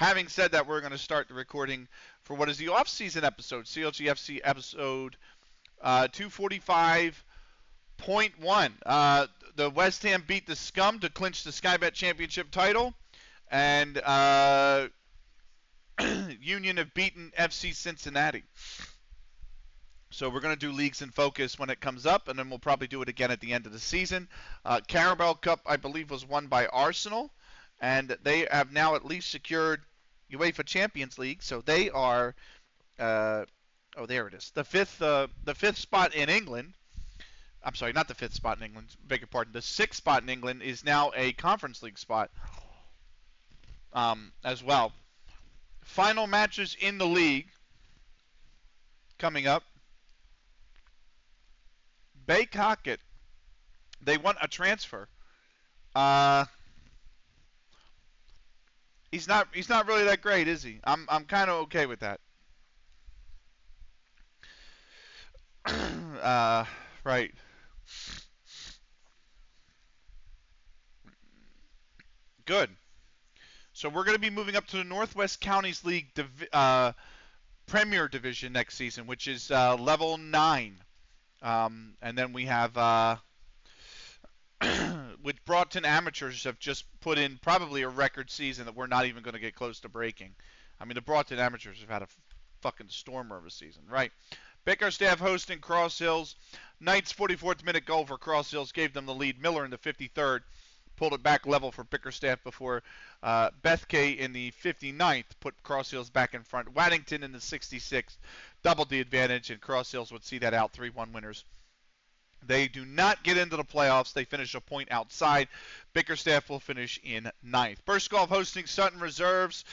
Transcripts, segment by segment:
Having said that, we're going to start the recording for what is the off-season episode, CLG FC episode 245.1. The West Ham beat the Scum to clinch the Sky Bet Championship title, and Union have beaten FC Cincinnati. So we're going to do Leagues in Focus when it comes up, and then we'll probably do it again at the end of the season. Carabao Cup, I believe, was won by Arsenal, and they have now at least secured UEFA Champions League. So they are, there it is, the fifth spot in England. I'm sorry, not the fifth spot in England. Beg your pardon. The sixth spot in England is now a Conference League spot as well. Final matches in the league coming up. Bay Cockett, they want a transfer. He's not really that great, is he? I'm kind of okay with that. Right. Good. So we're going to be moving up to the Northwest Counties League Premier Division next season, which is level 9. And then we have, with Broughton Amateurs have just put in probably a record season that we're not even going to get close to breaking. I mean, the Broughton Amateurs have had a fucking stormer of a season, right? Bickerstaff hosting Cross Hills. Knight's 44th minute goal for Cross Hills gave them the lead. Miller in the 53rd pulled it back level for Bickerstaff before Bethke in the 59th put Cross Hills back in front. Waddington in the 66th doubled the advantage, and Cross Hills would see that out, 3-1 winners. They do not get into the playoffs. They finish a point outside. Bickerstaff will finish in 9th. Burskov hosting Sutton Reserves.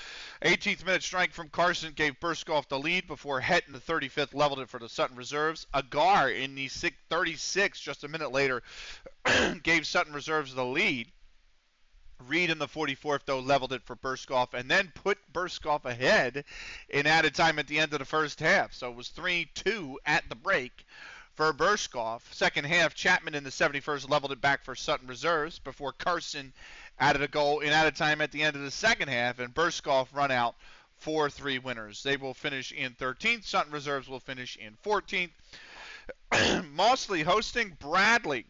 18th minute strike from Carson gave Burskov the lead before Het in the 35th leveled it for the Sutton Reserves. Agar in the 36th, just a minute later, gave Sutton Reserves the lead. Reed in the 44th, though, leveled it for Burskov and then put Burskov ahead in added time at the end of the first half. So it was 3-2 at the break for Burskov. Second half, Chapman in the 71st leveled it back for Sutton Reserves before Carson added a goal in added time at the end of the second half, and Burskov run out 4-3 winners. They will finish in 13th. Sutton Reserves will finish in 14th. Mossley hosting Bradley.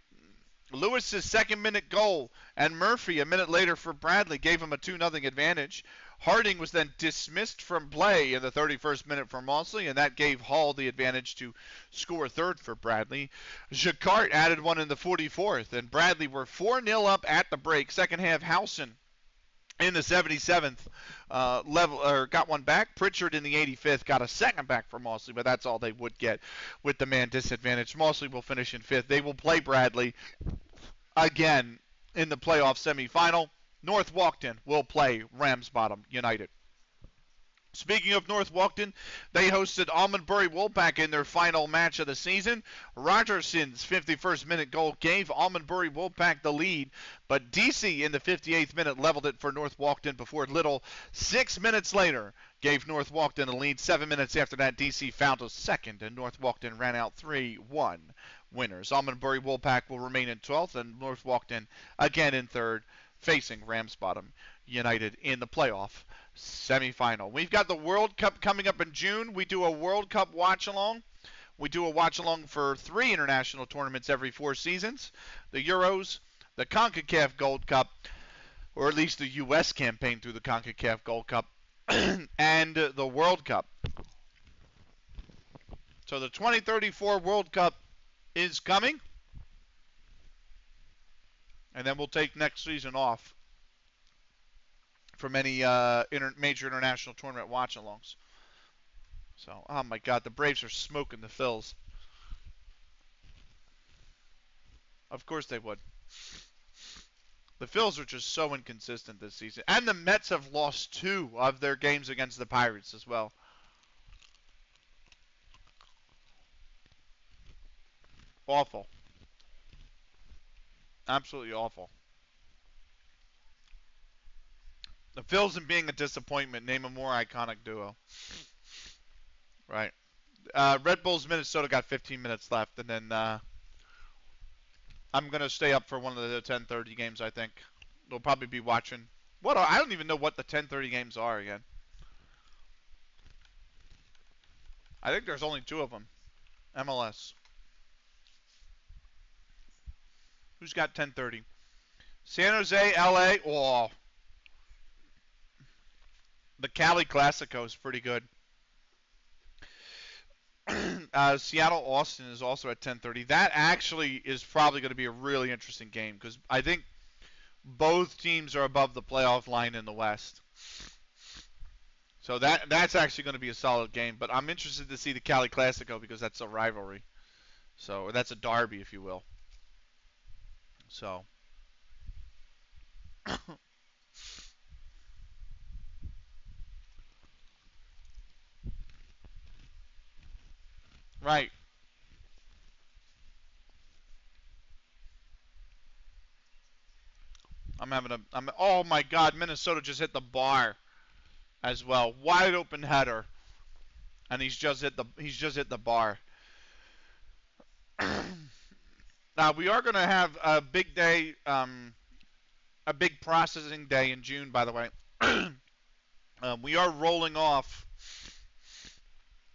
Lewis's second-minute goal, and Murphy a minute later for Bradley gave him a 2-0 advantage. Harding was then dismissed from play in the 31st minute for Mossley, and that gave Hall the advantage to score third for Bradley. Jacquart added one in the 44th, and Bradley were 4-0 up at the break. Second half, Howson in the 77th got one back. Pritchard in the 85th got a second back for Mossley, but that's all they would get with the man disadvantage. Mossley will finish in 5th. They will play Bradley again in the playoff semifinal. North Walkden will play Ramsbottom United. Speaking of North Walkden, they hosted Almondbury Woolpack in their final match of the season. Rogerson's 51st minute goal gave Almondbury Woolpack the lead, but DC in the 58th minute leveled it for North Walkden before Little 6 minutes later gave North Walkden a lead. 7 minutes after that, DC found a second, and North Walkden ran out 3-1 winners. Almondbury Woolpack will remain in 12th, and North Walkden again in 3rd, facing Ramsbottom United in the playoff semifinal. We've got the World Cup coming up in June. We do a World Cup watch-along. We do a watch-along for 3 international tournaments every 4 seasons. The Euros, the CONCACAF Gold Cup, or at least the U.S. campaign through the CONCACAF Gold Cup, and the World Cup. So the 2034 World Cup is coming, and then we'll take next season off from any major international tournament watch-alongs. So, oh my God, the Braves are smoking the Phils. Of course they would. The Phils are just so inconsistent this season. And the Mets have lost 2 of their games against the Pirates as well. Awful. Absolutely awful. The Phils and being a disappointment, name a more iconic duo. Right. Red Bulls Minnesota got 15 minutes left, and then I'm going to stay up for one of the 10:30 games, I think. We'll probably be watching What I don't even know what the 10:30 games are again. I think there's only 2 of them. MLS. Who's got 10:30? San Jose, LA. Oh, the Cali Classico is pretty good. Seattle, Austin is also at 10:30. That actually is probably going to be a really interesting game because I think both teams are above the playoff line in the West. So that's actually going to be a solid game. But I'm interested to see the Cali Classico because that's a rivalry. So or that's a derby, if you will. So right. Oh my God, Minnesota just hit the bar as well. Wide open header, and he's just hit the bar. Now we are going to have a big day, a big processing day in June. By the way, we are rolling off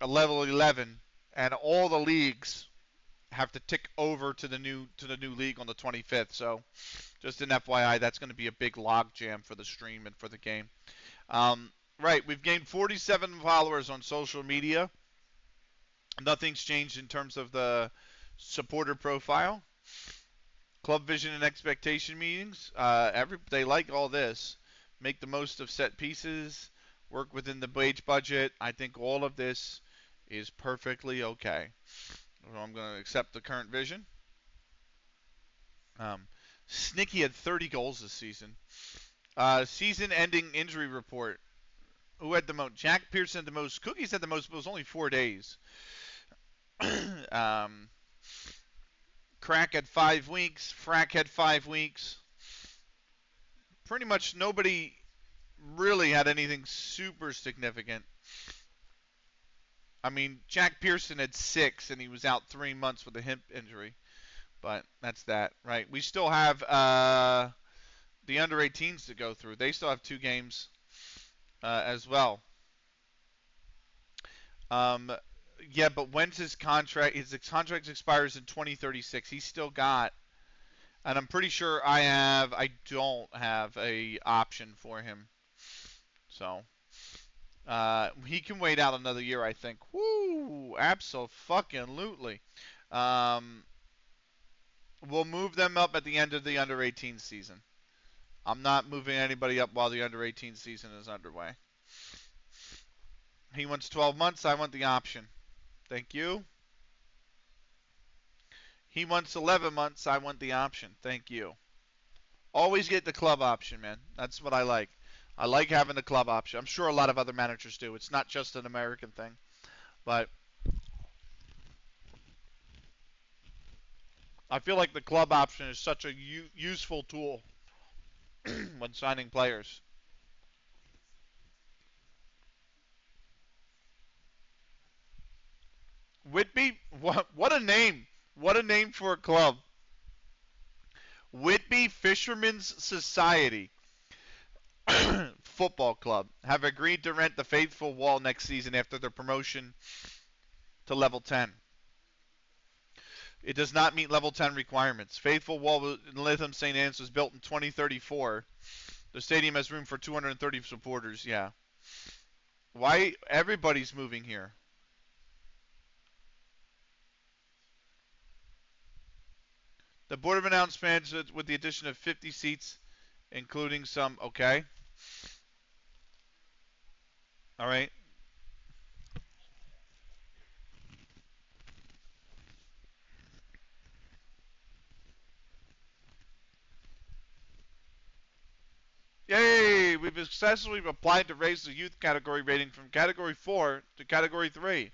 a level 11, and all the leagues have to tick over to the new league on the 25th. So, just an FYI, that's going to be a big log jam for the stream and for the game. Right, we've gained 47 followers on social media. Nothing's changed in terms of the supporter profile. Club vision and expectation meetings. They like all this. Make the most of set pieces. Work within the wage budget. I think all of this is perfectly okay. So I'm going to accept the current vision. Snicky had 30 goals this season. Season-ending injury report. Who had the most? Jack Pearson had the most. Cookies had the most, but it was only 4 days. Crack had 5 weeks. Frack had 5 weeks. Pretty much nobody really had anything super significant. I mean, Jack Pearson had 6, and he was out 3 months with a hip injury. But that's that, right? We still have the under 18s to go through. They still have 2 games as well. Yeah, but when's his contract? His contract expires in 2036. He's still got, and I'm pretty sure I don't have a option for him. So he can wait out another year, I think. Woo, absolutely. We'll move them up at the end of the under 18 season. I'm not moving anybody up while the under 18 season is underway. He wants 12 months. I want the option. Thank you. He wants 11 months. I want the option. Thank you. Always get the club option, man. That's what I like. I like having the club option. I'm sure a lot of other managers do. It's not just an American thing. But I feel like the club option is such a useful tool when signing players. Whitby, what a name. What a name for a club. Whitby Fishermen's Society Football Club have agreed to rent the Faithful Wall next season after their promotion to level 10. It does not meet level 10 requirements. Faithful Wall in LythamSt.Anne was built in 2034. The stadium has room for 230 supporters. Yeah. Why everybody's moving here? The board of announced plans with the addition of 50 seats, including some. Okay. All right. Yay! We've successfully applied to raise the youth category rating from Category 4 to Category 3.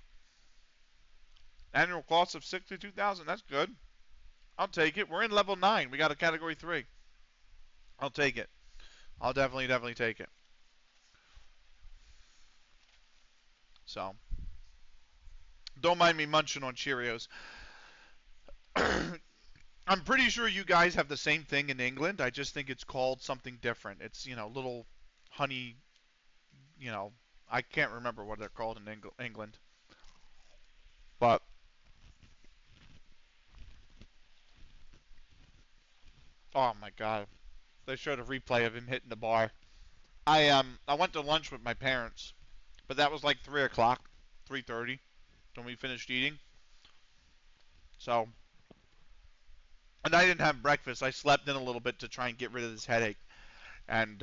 Annual cost of $62,000. That's good. I'll take it. We're in level 9. We got a Category 3. I'll take it. I'll definitely take it. So, don't mind me munching on Cheerios. I'm pretty sure you guys have the same thing in England. I just think it's called something different. It's, little honey, you know, I can't remember what they're called in England. But oh my god, they showed a replay of him hitting the bar. I went to lunch with my parents, but that was like 3 o'clock, 3:30 when we finished eating. So, and I didn't have breakfast. I slept in a little bit to try and get rid of this headache. And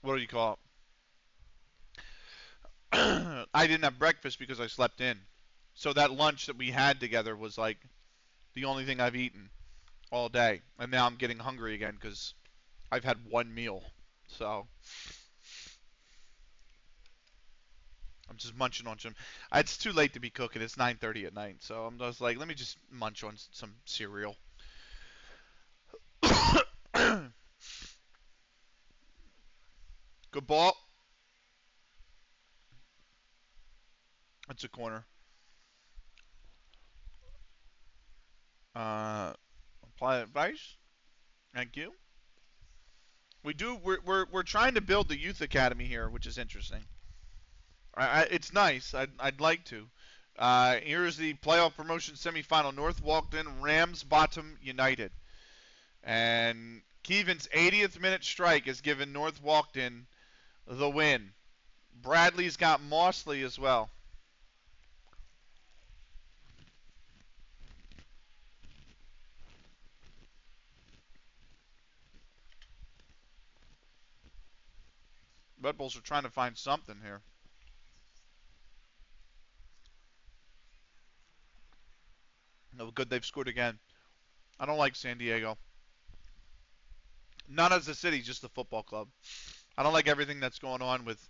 what do you call it? I didn't have breakfast because I slept in. So that lunch that we had together was like the only thing I've eaten all day, and now I'm getting hungry again because I've had one meal. So I'm just munching on some. It's too late to be cooking. It's 9:30 at night, so I'm just like, let me just munch on some cereal. Good ball. It's a corner. Apply advice. Thank you. We do. We're trying to build the youth academy here, which is interesting. It's nice. I'd like to. Here's the playoff promotion semifinal. North walked in. Rams bottom United. And Keevan's 80th minute strike has given North walked in the win. Bradley's got Mossley as well. Red Bulls are trying to find something here. No good, they've scored again. I don't like San Diego. Not as a city, just the football club. I don't like everything that's going on with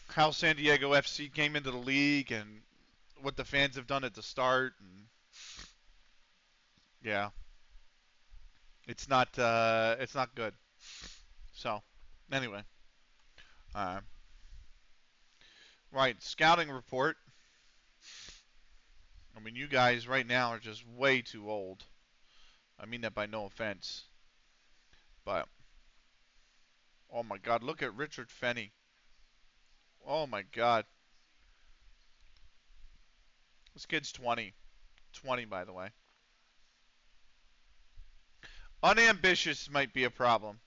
how San Diego FC came into the league and what the fans have done at the start. And yeah, it's not good. So anyway, uh, right, scouting report. I mean, you guys right now are just way too old. I mean that by no offense, but oh my God, look at Richard Fenny. Oh my God, this kid's 20. 20, by the way. Unambitious might be a problem.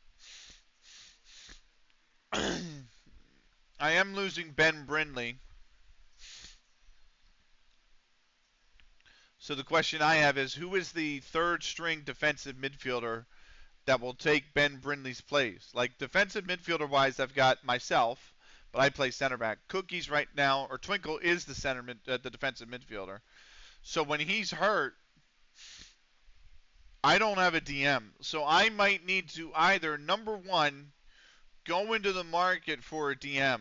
I am losing Ben Brindley. So the question I have is, who is the third string defensive midfielder that will take Ben Brindley's place? Like defensive midfielder wise, I've got myself, but I play center back. Cookies right now, or Twinkle is the defensive midfielder. So when he's hurt, I don't have a DM. So I might need to either number one, go into the market for a DM,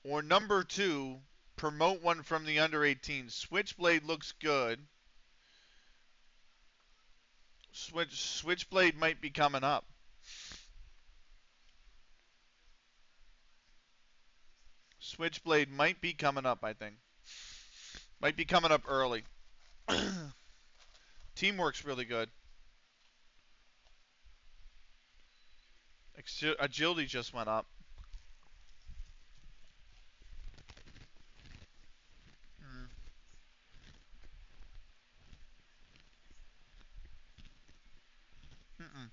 or number two, promote one from the under 18. Switchblade looks good. Switchblade might be coming up. Switchblade might be coming up, I think. Might be coming up early. Teamwork's really good. Agility just went up. Mm. Mm-mm.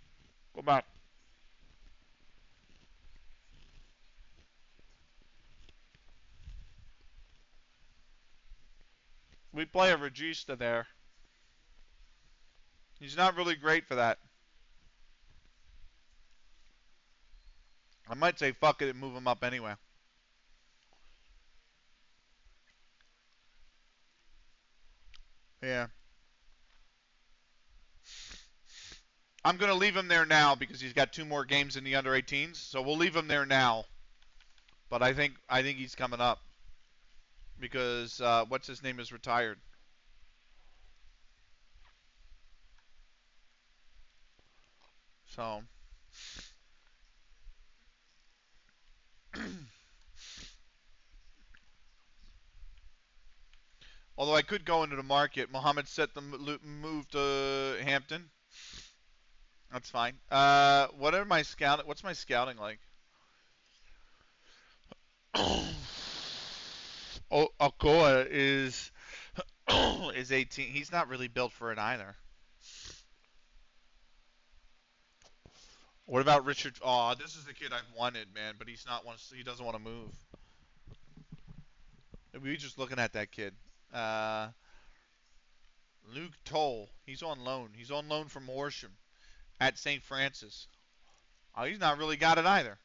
Go back. We play a Regista there. He's not really great for that. I might say fuck it and move him up anyway. Yeah. I'm going to leave him there now because he's got 2 more games in the under 18s. So we'll leave him there now. But I think he's coming up because what's his name is retired. So Although I could go into the market. Mohammed set the move to Hampton. That's fine. What are my scout? What's my scouting like? Oh, Okoa is 18. He's not really built for it either. What about Richard? Oh, this is the kid I've wanted, man, but he's not. He doesn't want to move. We were just looking at that kid. Luke Toll. He's on loan. He's on loan from Horsham at St. Francis. Oh, he's not really got it either.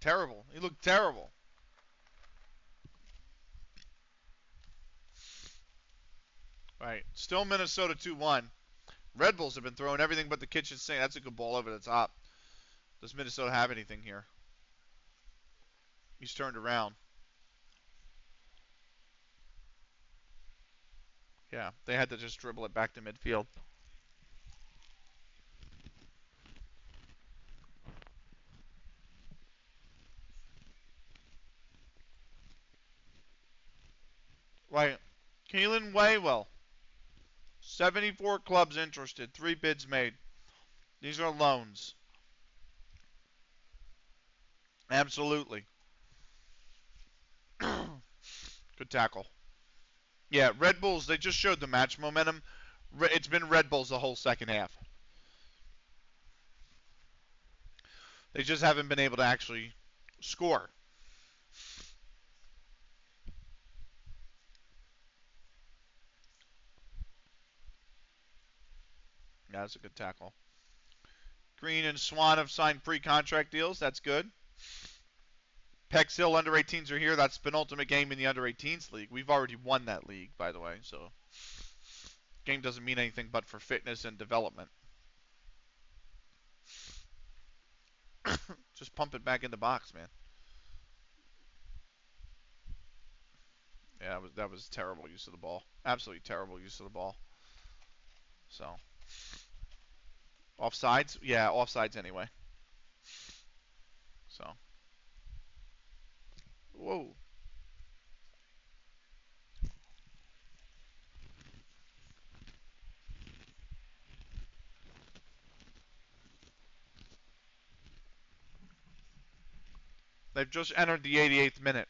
Terrible. He looked terrible. Right. Still Minnesota 2-1. Red Bulls have been throwing everything but the kitchen sink. That's a good ball over the top. Does Minnesota have anything here? He's turned around. Yeah, they had to just dribble it back to midfield. Right. Keelan Waywell. 74 clubs interested. 3 bids made. These are loans. Absolutely. Good tackle. Yeah, Red Bulls, they just showed the match momentum. It's been Red Bulls the whole second half. They just haven't been able to actually score. Yeah, that's a good tackle. Green and Swan have signed pre-contract deals. That's good. Pex Hill under 18s are here. That's penultimate game in the under 18s league. We've already won that league, by the way. So game doesn't mean anything but for fitness and development. Just pump it back in the box, man. Yeah, that was terrible use of the ball. Absolutely terrible use of the ball. So offsides? Yeah, offsides anyway. So. Whoa. They've just entered the 88th minute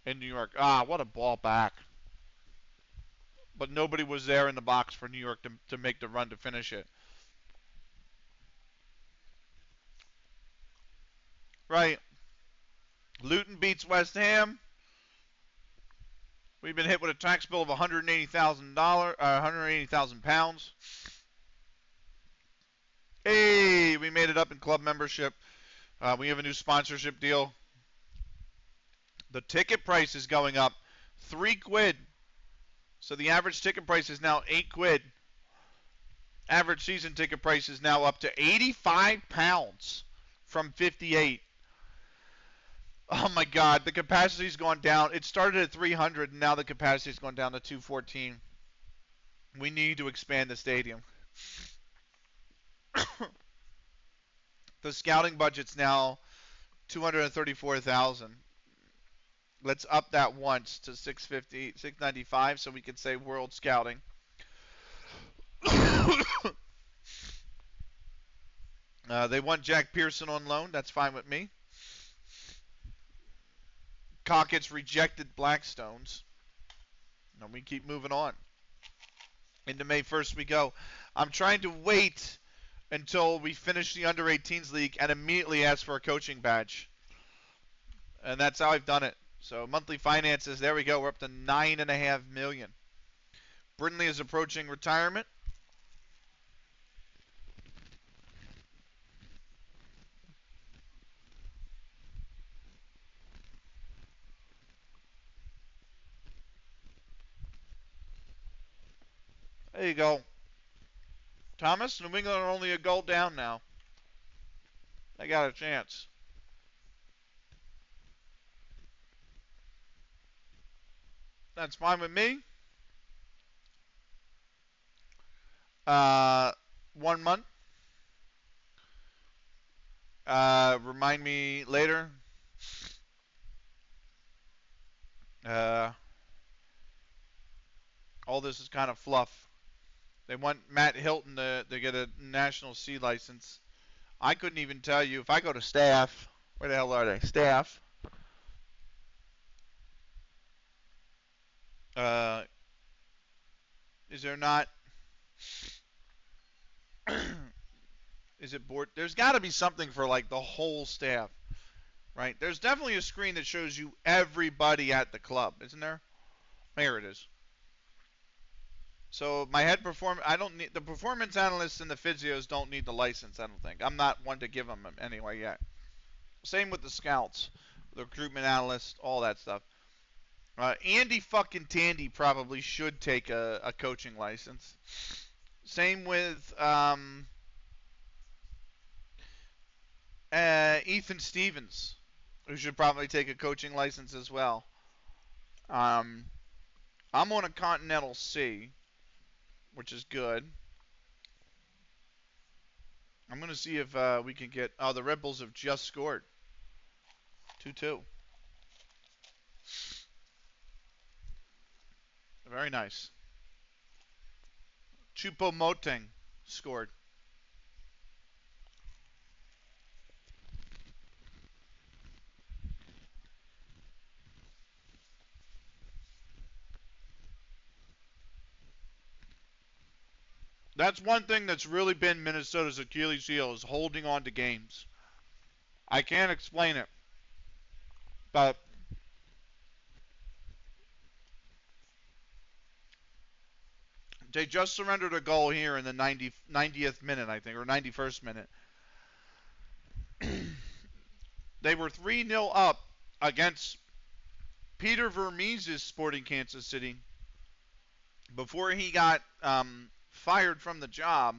in New York. Ah, what a ball back. But nobody was there in the box for New York to make the run to finish it. Right. Luton beats West Ham. We've been hit with a tax bill of $180,000, 180,000 pounds. Hey, we made it up in club membership. We have a new sponsorship deal. The ticket price is going up £3. So the average ticket price is now £8. Average season ticket price is now up to £85 from 58. Oh my God, the capacity's gone down. It started at 300, and now the capacity's gone down to 214. We need to expand the stadium. The scouting budget's now 234,000. Let's up that once to 650, 695, so we can say World Scouting. They want Jack Pearson on loan. That's fine with me. Cockett's rejected Blackstones. And we keep moving on. Into May 1st we go. I'm trying to wait until we finish the under 18s league and immediately ask for a coaching badge. And that's how I've done it. So monthly finances, there we go. We're up to $9.5 million. Brindley is approaching retirement. There you go. Thomas, New England are only a goal down now. They got a chance. That's fine with me. 1 month. Remind me later. Uh, all this is kind of fluff. They want Matt Hilton to get a national C license. I couldn't even tell you if I go to staff. Where the hell are they? Staff. Uh, is there not? Is it board? There's got to be something for like the whole staff, right? There's definitely a screen that shows you everybody at the club, isn't there? There it is. So my head I don't need the performance analysts and the physios don't need the license. I don't think. I'm not one to give them anyway yet. Same with the scouts, the recruitment analysts, all that stuff. Andy fucking Tandy probably should take a coaching license. Same with Ethan Stevens, who should probably take a coaching license as well. I'm on a Continental C, which is good. I'm going to see if we can get... Oh, the Red Bulls have just scored. 2-2. Very nice. Choupo-Moting scored. That's one thing that's really been Minnesota's Achilles heel is holding on to games. I can't explain it, but they just surrendered a goal here in the 90th minute, I think, or 91st minute. They were 3-0 up against Peter Vermees' Sporting Kansas City before he got fired from the job.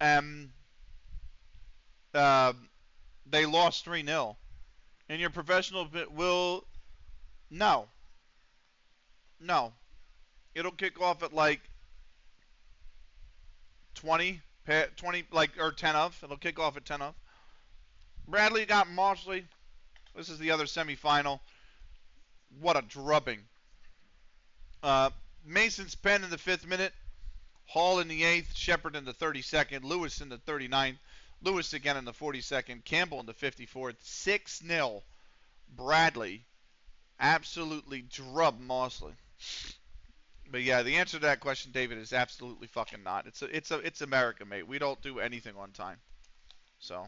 And they lost 3-0. And your professional will... No. It'll kick off at like 20, like, or 10 of. It'll kick off at 10 of. Bradley got Mosley. This is the other semifinal. What a drubbing. Mason's pen in the 5th minute. Hall in the 8th. Shepard in the 32nd. Lewis in the 39th. Lewis again in the 42nd. Campbell in the 54th. 6-0. Bradley absolutely drubbed Mosley. But yeah, the answer to that question, David, is absolutely fucking not. It's America, mate. We don't do anything on time. So...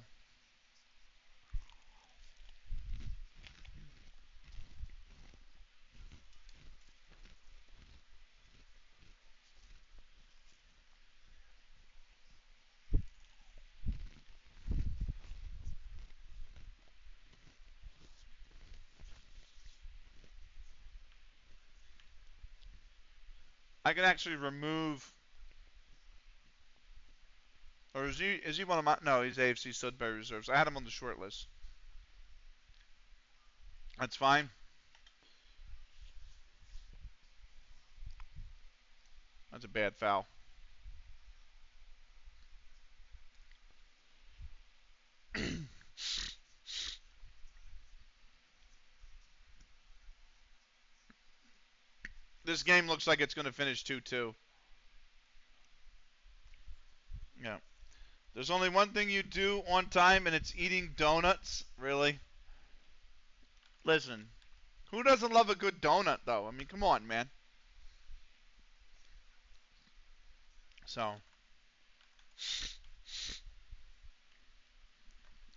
I can actually remove... Or is he one of my... No, he's AFC Sudbury Reserves. I had him on the short list. That's fine. That's a bad foul. This game looks like it's going to finish 2-2. Yeah. There's only one thing you do on time, and it's eating donuts. Really? Listen. Who doesn't love a good donut, though? I mean, come on, man. So.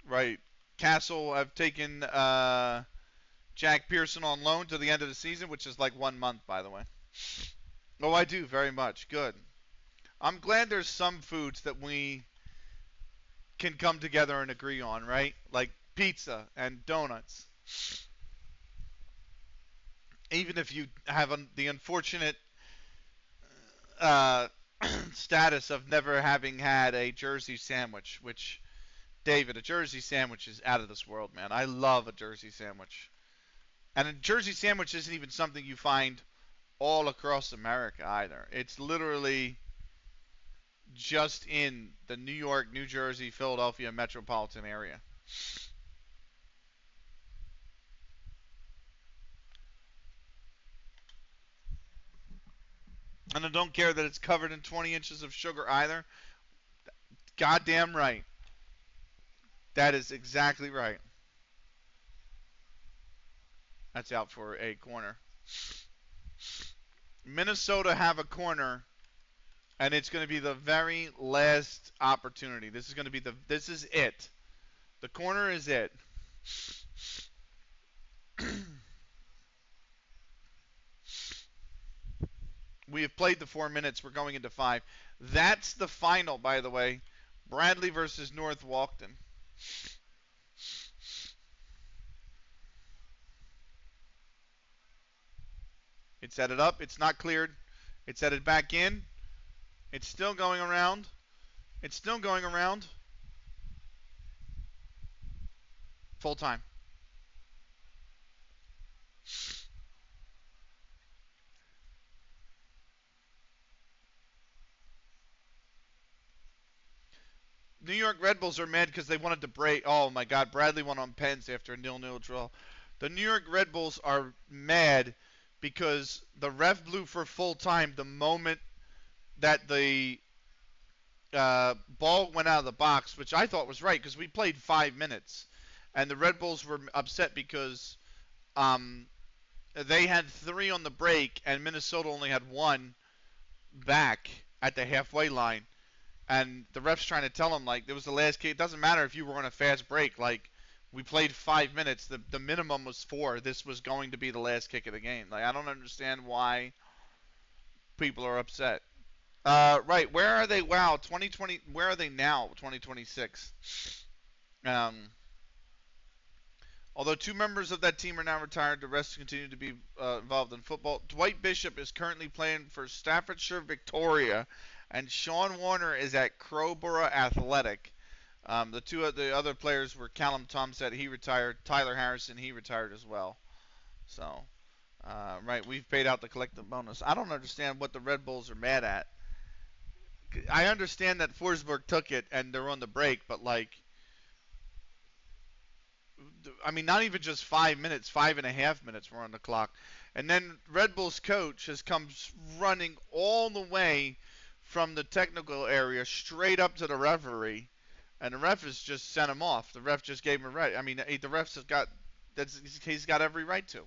Right. Castle, I've taken Jack Pearson on loan to the end of the season, which is like 1 month, by the way. Oh, I do, very much. Good. I'm glad there's some foods that we can come together and agree on, right? Like pizza and donuts. Even if you have the unfortunate status of never having had a Jersey sandwich, which, David, a Jersey sandwich is out of this world, man. I love a Jersey sandwich. And a Jersey sandwich isn't even something you find all across America either. It's literally just in the New York, New Jersey, Philadelphia metropolitan area. And I don't care that it's covered in 20 inches of sugar either. Goddamn right. That is exactly right. That's out for a corner. Minnesota have a corner, and it's going to be the very last opportunity. This is going to be this is it. The corner is it. We have played the 4 minutes. We're going into 5. That's the final, by the way. Bradley versus North Walkton. It's headed up. It's not cleared. It's headed back in. It's still going around. It's still going around. Full time. New York Red Bulls are mad because they wanted to break. Oh my God, Bradley won on pens after a 0-0 draw. The New York Red Bulls are mad because the ref blew for full time the moment that the ball went out of the box, which I thought was right because we played 5 minutes, and the Red Bulls were upset because they had 3 on the break and Minnesota only had 1 back at the halfway line. And the ref's trying to tell him, like, it was the last kick. It doesn't matter if you were on a fast break. Like, we played 5 minutes. The minimum was 4. This was going to be the last kick of the game. Like, I don't understand why people are upset. Right. Where are they? Wow. 2020. Where are they now? 2026. Although 2 members of that team are now retired, the rest continue to be involved in football. Dwight Bishop is currently playing for Staffordshire Victoria, and Sean Warner is at Crowborough Athletic. The other players were Callum Thompson, he retired. Tyler Harrison, he retired as well. So, right, we've paid out the collective bonus. I don't understand what the Red Bulls are mad at. I understand that Forsberg took it and they're on the break, but like, I mean, not even just 5 minutes, 5.5 minutes were on the clock. And then Red Bull's coach has come running all the way from the technical area straight up to the referee, and the ref has just sent him off. The ref just gave him a right. I mean, the ref's got he's got every right to.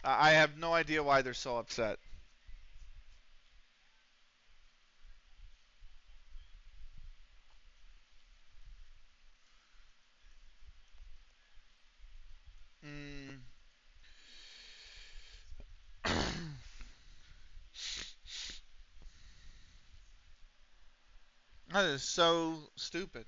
I have no idea why they're so upset. Mm. That is so stupid.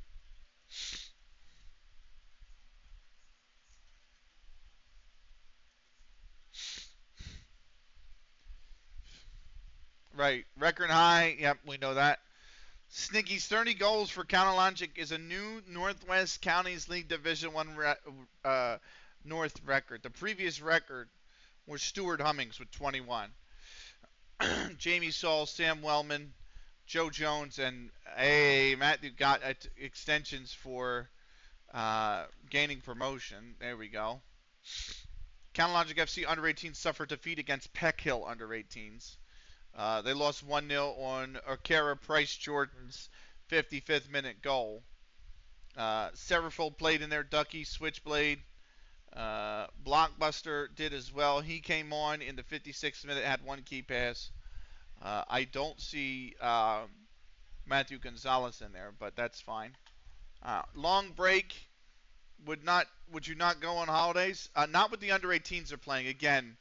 Right. Record high. Yep, we know that. Snicky's 30 goals for Counterlogic is a new Northwest Counties League Division 1 North record. The previous record was Stuart Hummings with 21. Jamie Saul, Sam Wellman, Joe Jones, and Matthew got extensions for gaining promotion. There we go. Counterlogic FC under 18 suffered defeat against Peck Hill under 18s. They lost 1-0 on Okara Price Jordan's 55th minute goal. Severfold played in there. Ducky, Switchblade. Blockbuster did as well. He came on in the 56th minute, had 1 key pass. I don't see Matthew Gonzalez in there, but that's fine. Long break. Would you not go on holidays? Not with the under 18s are playing. Again,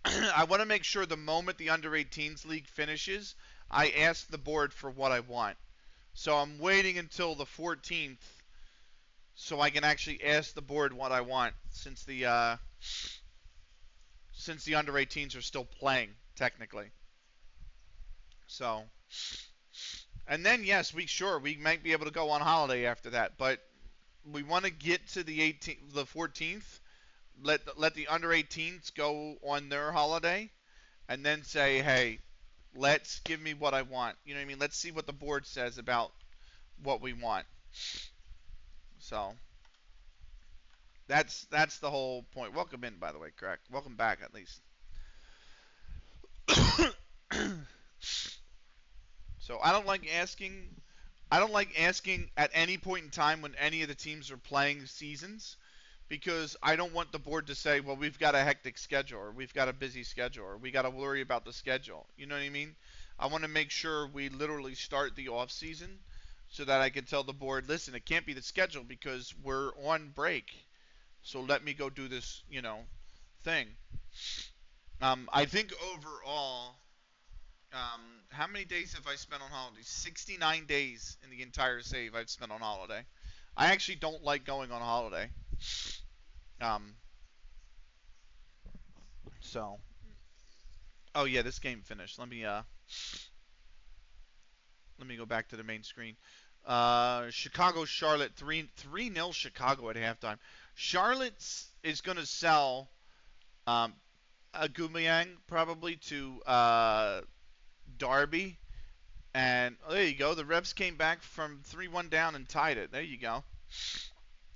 I want to make sure the moment the under 18s league finishes, I ask the board for what I want. So I'm waiting until the 14th so I can actually ask the board what I want since the under 18s are still playing technically. So, and then yes, we might be able to go on holiday after that, but we want to get to the 14th. Let the under 18s go on their holiday, and then say, hey, let's give me what I want. You know what I mean? Let's see what the board says about what we want. So that's the whole point. Welcome in, by the way, correct. Welcome back, at least. So I don't like asking. I don't like asking at any point in time when any of the teams are playing seasons, because I don't want the board to say, well, we've got a hectic schedule, or we've got a busy schedule, or we got to worry about the schedule. You know what I mean? I want to make sure we literally start the off season so that I can tell the board, listen, it can't be the schedule because we're on break. So let me go do this, thing. I think overall, how many days have I spent on holidays? 69 days in the entire save I've spent on holiday. I actually don't like going on holiday. Um, so, oh yeah, this game finished. Let me go back to the main screen. Chicago Charlotte 3-0 Chicago at halftime. Charlotte is going to sell Aubameyang probably to Darby. And there you go. The Revs came back from 3-1 down and tied it. There you go.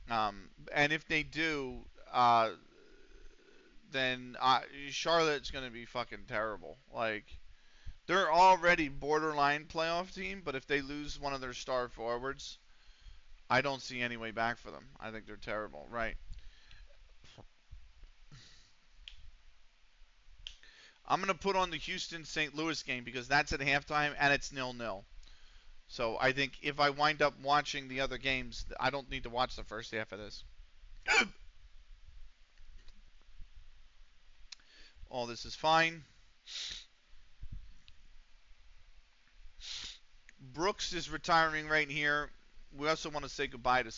And if they do, then Charlotte's going to be fucking terrible. Like, they're already borderline playoff team, but if they lose one of their star forwards, I don't see any way back for them. I think they're terrible. Right. I'm going to put on the Houston-St. Louis game because that's at halftime and it's 0-0. So I think if I wind up watching the other games, I don't need to watch the first half of this. All this is fine. Brooks is retiring right here. We also want to say goodbye to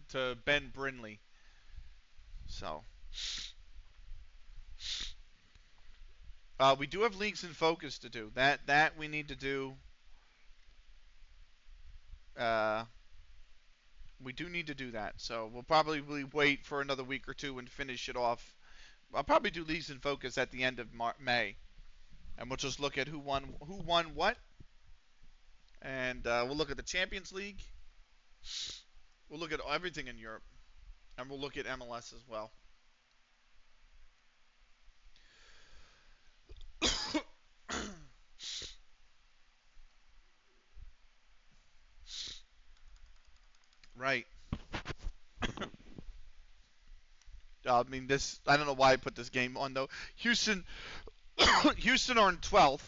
to Ben Brindley. So we do have leagues in focus to do. That we need to do. We do need to do that. So we'll probably wait for another week or two and finish it off. I'll probably do leagues in focus at the end of May, and we'll just look at who won what, and we'll look at the Champions League. We'll look at everything in Europe, and we'll look at MLS as well. Right. I mean, I don't know why I put this game on though. Houston are in 12th,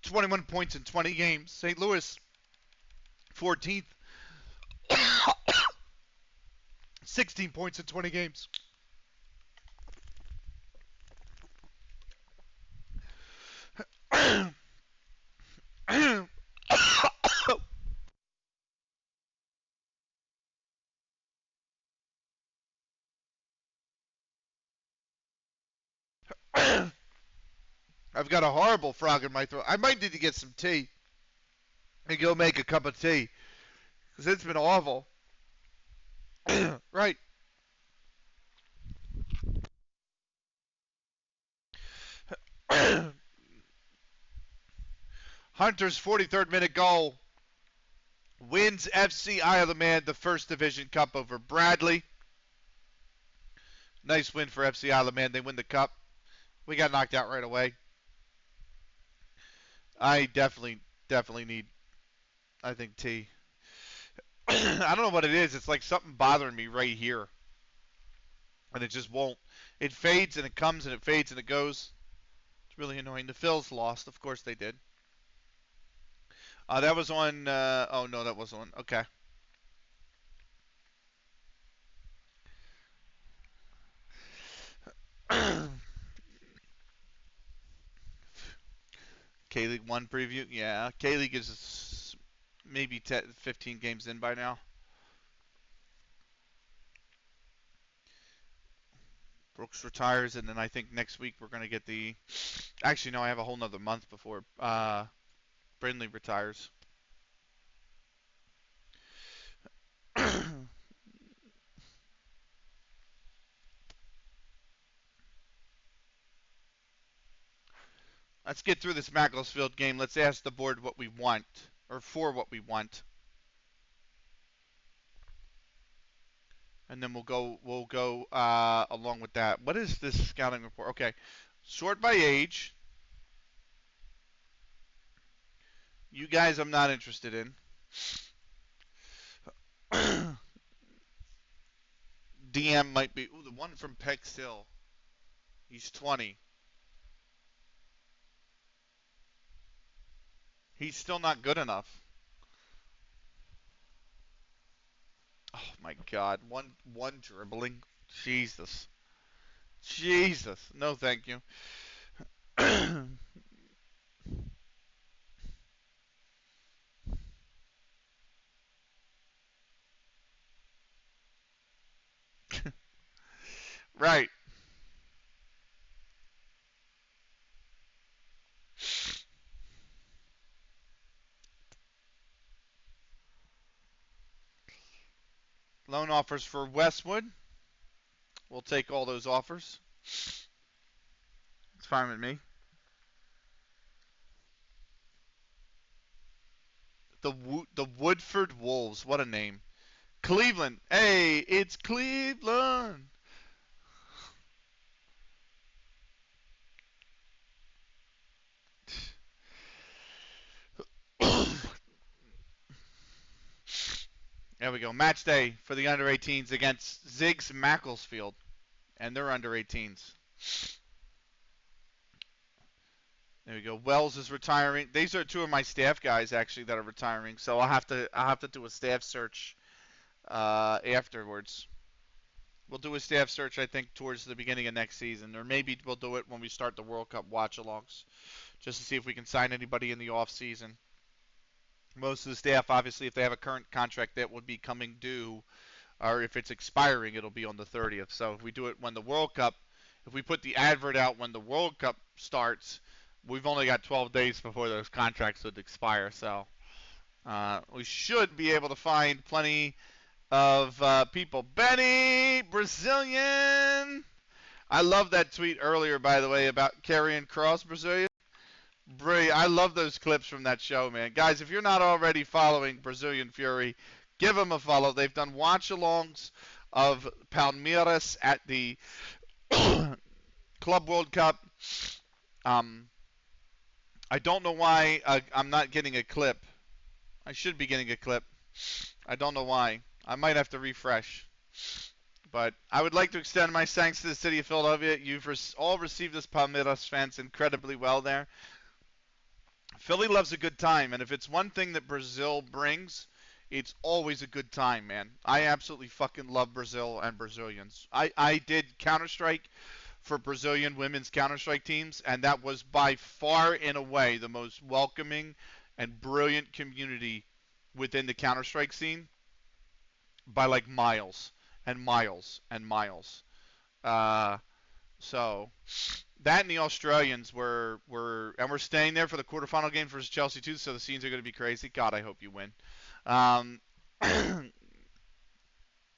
21 points in 20 games. St. Louis 14th, 16 points in 20 games. I've got a horrible frog in my throat. I might need to get some tea and go make a cup of tea because it's been awful. Right. Hunter's 43rd minute goal wins FC Isle of Man the First Division Cup over Bradley. Nice win for FC Isle of Man. They win the cup. We got knocked out right away. I definitely need, I think, tea. I don't know what it is. It's like something bothering me right here. And it just won't. It fades and it comes and it fades and it goes. It's really annoying. The Phils lost. Of course they did. That was on. Oh, no, that wasn't on. Okay. K-League 1 preview? Yeah. K-League is maybe 15 games in by now. Brooks retires, and then I think next week we're going to get the... Actually, no, I have a whole nother month before Brindley retires. Let's get through this Macclesfield game. Let's ask the board what we want, or for what we want, and then we'll go along with that. What is this scouting report? Okay, sort by age. You guys, I'm not interested in. DM might be. Ooh, the one from Pex Hill. He's 20. He's still not good enough. Oh my God, one dribbling. Jesus. Jesus. No, thank you. Right. Loan offers for Westwood. We'll take all those offers. It's fine with me. The Woodford Wolves. What a name. Cleveland. Hey, it's Cleveland. There we go. Match day for the under 18s against Ziggs Macclesfield. And they're under 18s. There we go. Wells is retiring. These are two of my staff guys actually that are retiring. So I'll have to do a staff search afterwards. We'll do a staff search, I think, towards the beginning of next season, or maybe we'll do it when we start the World Cup watch-alongs, just to see if we can sign anybody in the off season. Most of the staff, obviously, if they have a current contract that would be coming due, or if it's expiring, it'll be on the 30th. So if we do it when the World Cup, if we put the advert out when the World Cup starts, we've only got 12 days before those contracts would expire. So we should be able to find plenty of people. Benny, Brazilian. I love that tweet earlier, by the way, about Karrion Kross, Brazilian. Brilliant. I love those clips from that show, man. Guys, if you're not already following Brazilian Fury, give them a follow. They've done watch-alongs of Palmeiras at the Club World Cup. I don't know why I'm not getting a clip. I should be getting a clip. I don't know why. I might have to refresh. But I would like to extend my thanks to the city of Philadelphia. You've all received this Palmeiras fans incredibly well there. Philly loves a good time, and if it's one thing that Brazil brings, it's always a good time, man. I absolutely fucking love Brazil and Brazilians. I did Counter-Strike for Brazilian women's Counter-Strike teams, and that was by far and away the most welcoming and brilliant community within the Counter-Strike scene by like miles and miles and miles. So that and the Australians and we're staying there for the quarterfinal game versus Chelsea too. So the scenes are going to be crazy. God, I hope you win.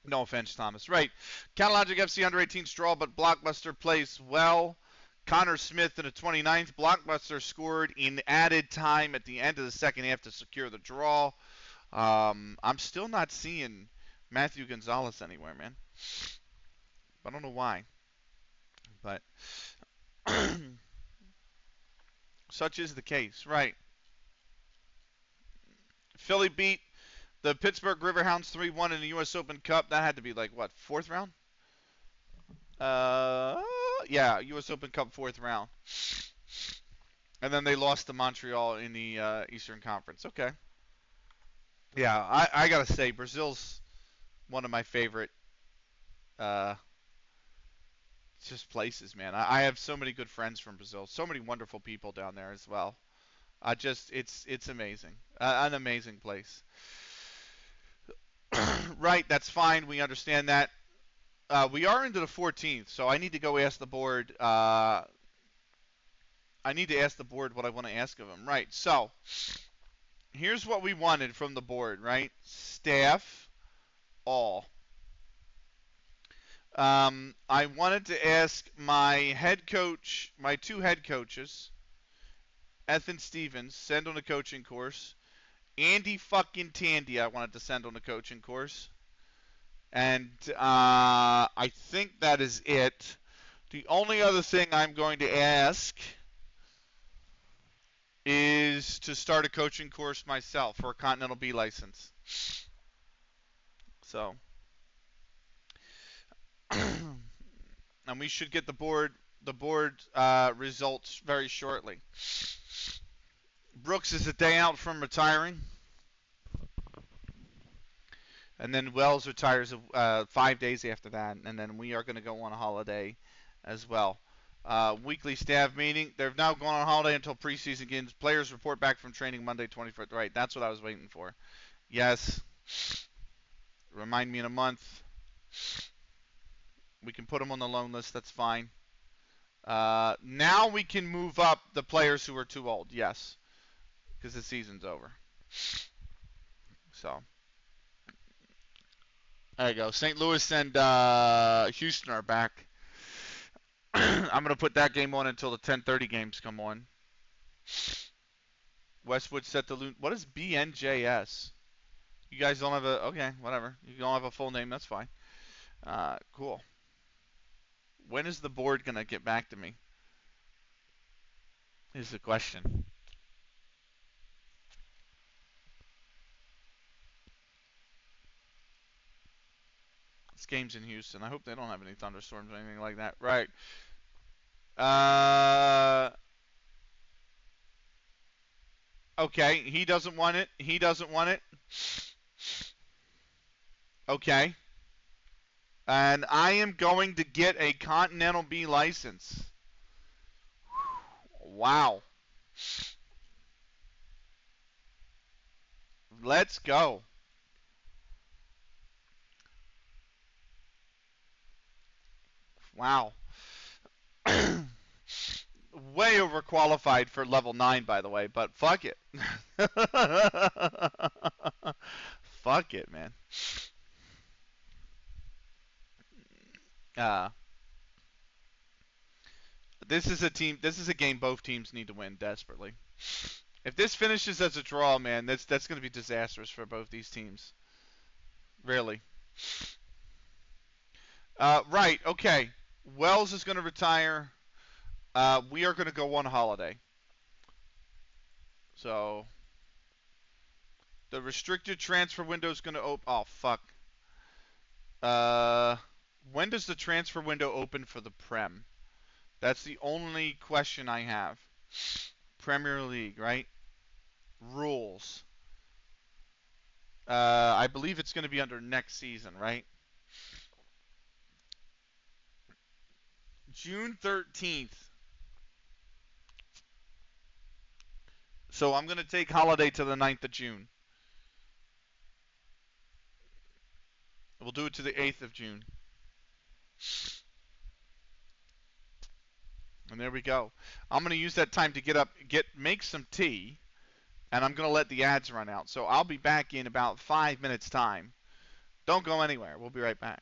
No offense, Thomas. Right. CalLogic FC under 18 draw, but Blockbuster plays well. Connor Smith in the 29th. Blockbuster scored in added time at the end of the second half to secure the draw. I'm still not seeing Matthew Gonzalez anywhere, man. I don't know why. But such is the case. Right. Philly beat the Pittsburgh Riverhounds 3-1 in the U.S. Open Cup. That had to be like, what, fourth round? Yeah, U.S. Open Cup fourth round. And then they lost to Montreal in the Eastern Conference. Okay. Yeah, I got to say, Brazil's one of my favorite just places, man. I have so many good friends from Brazil. So many wonderful people down there as well. It's amazing. An amazing place. Right, that's fine. We understand that. We are into the 14th, so I need to go ask the board. I need to ask the board what I want to ask of them. Right, so here's what we wanted from the board, right? Staff, all. I wanted to ask my head coach, my two head coaches, Ethan Stevens, send on a coaching course. Andy fucking Tandy, I wanted to send on a coaching course. And I think that is it. The only other thing I'm going to ask is to start a coaching course myself for a Continental B license. So, and we should get the board results very shortly. Brooks is a day out from retiring, and then Wells retires 5 days after that, and then we are going to go on a holiday as well. Weekly staff meeting. They've now gone on holiday until preseason games. Players report back from training Monday 24th. Right, that's what I was waiting for. Yes. Remind me in a month. We can put them on the loan list. That's fine. Now we can move up the players who are too old. Yes, because the season's over. So there you go. St. Louis and Houston are back. I'm gonna put that game on until the 10:30 games come on. Westwood set the loon. What is BNJS? You guys don't have a okay, whatever. You don't have a full name. That's fine. Cool. When is the board gonna get back to me? Is the question. This game's in Houston. I hope they don't have any thunderstorms or anything like that. Right. Okay. He doesn't want it. He doesn't want it. Okay. And I am going to get a Continental B license. Wow. Let's go. Wow. Way overqualified for level 9, by the way, but fuck it. Fuck it, man. Uh, this is a game both teams need to win desperately. If this finishes as a draw, man, that's going to be disastrous for both these teams. Really. Right, okay. Wells is going to retire. We are going to go on holiday. So, the restricted transfer window is going to open. Oh, fuck. When does the transfer window open for the Prem? That's the only question I have. Premier League, right? Rules. I believe it's going to be under next season, right? June 13th. So I'm going to take holiday to the 9th of June. We'll do it to the 8th of June. And there we go. I'm going to use that time to make some tea, and I'm going to let the ads run out. So I'll be back in about 5 minutes time. Don't go anywhere. We'll be right back.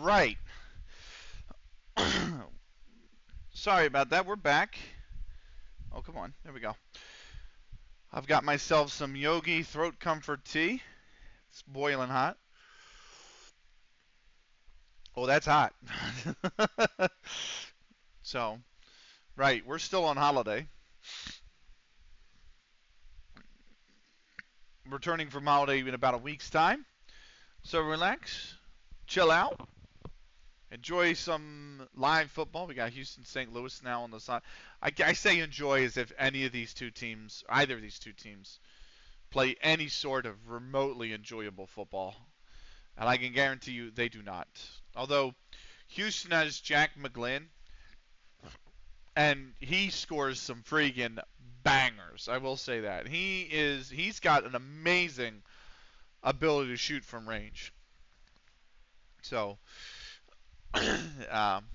right. Sorry about that. We're back. Oh, come on. There we go. I've got myself some Yogi throat comfort tea. It's boiling hot. Oh, that's hot. So, right, we're still on holiday. Returning from holiday in about a week's time. So relax, chill out, enjoy some live football. We got Houston St. Louis now on the side. I say enjoy as if any of these two teams, either of these two teams, play any sort of remotely enjoyable football. And I can guarantee you they do not. Although Houston has Jack McGlynn, and he scores some freaking bangers. I will say that. He's got an amazing ability to shoot from range. So, um,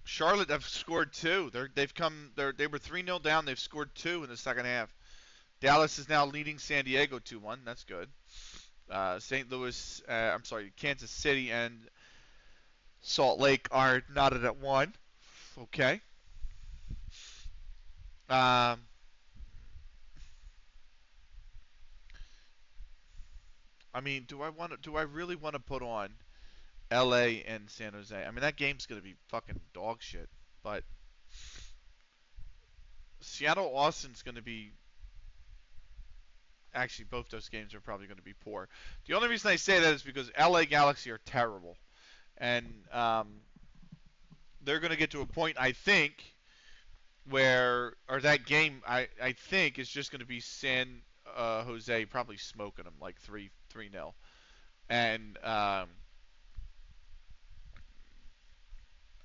Charlotte have scored two. They were 3-0 down. They've scored two in the second half. Dallas is now leading San Diego 2-1. That's good. St. Louis, Kansas City and Salt Lake are knotted at 1. Okay. Um, I mean, do I really want to put on LA and San Jose? I mean, that game's going to be fucking dog shit. But Seattle Austin's going to be, actually both those games are probably going to be poor. The only reason I say that is because LA Galaxy are terrible. And they're going to get to a point, I think, or that game, I think, is just going to be San Jose probably smoking them like 3-0. And I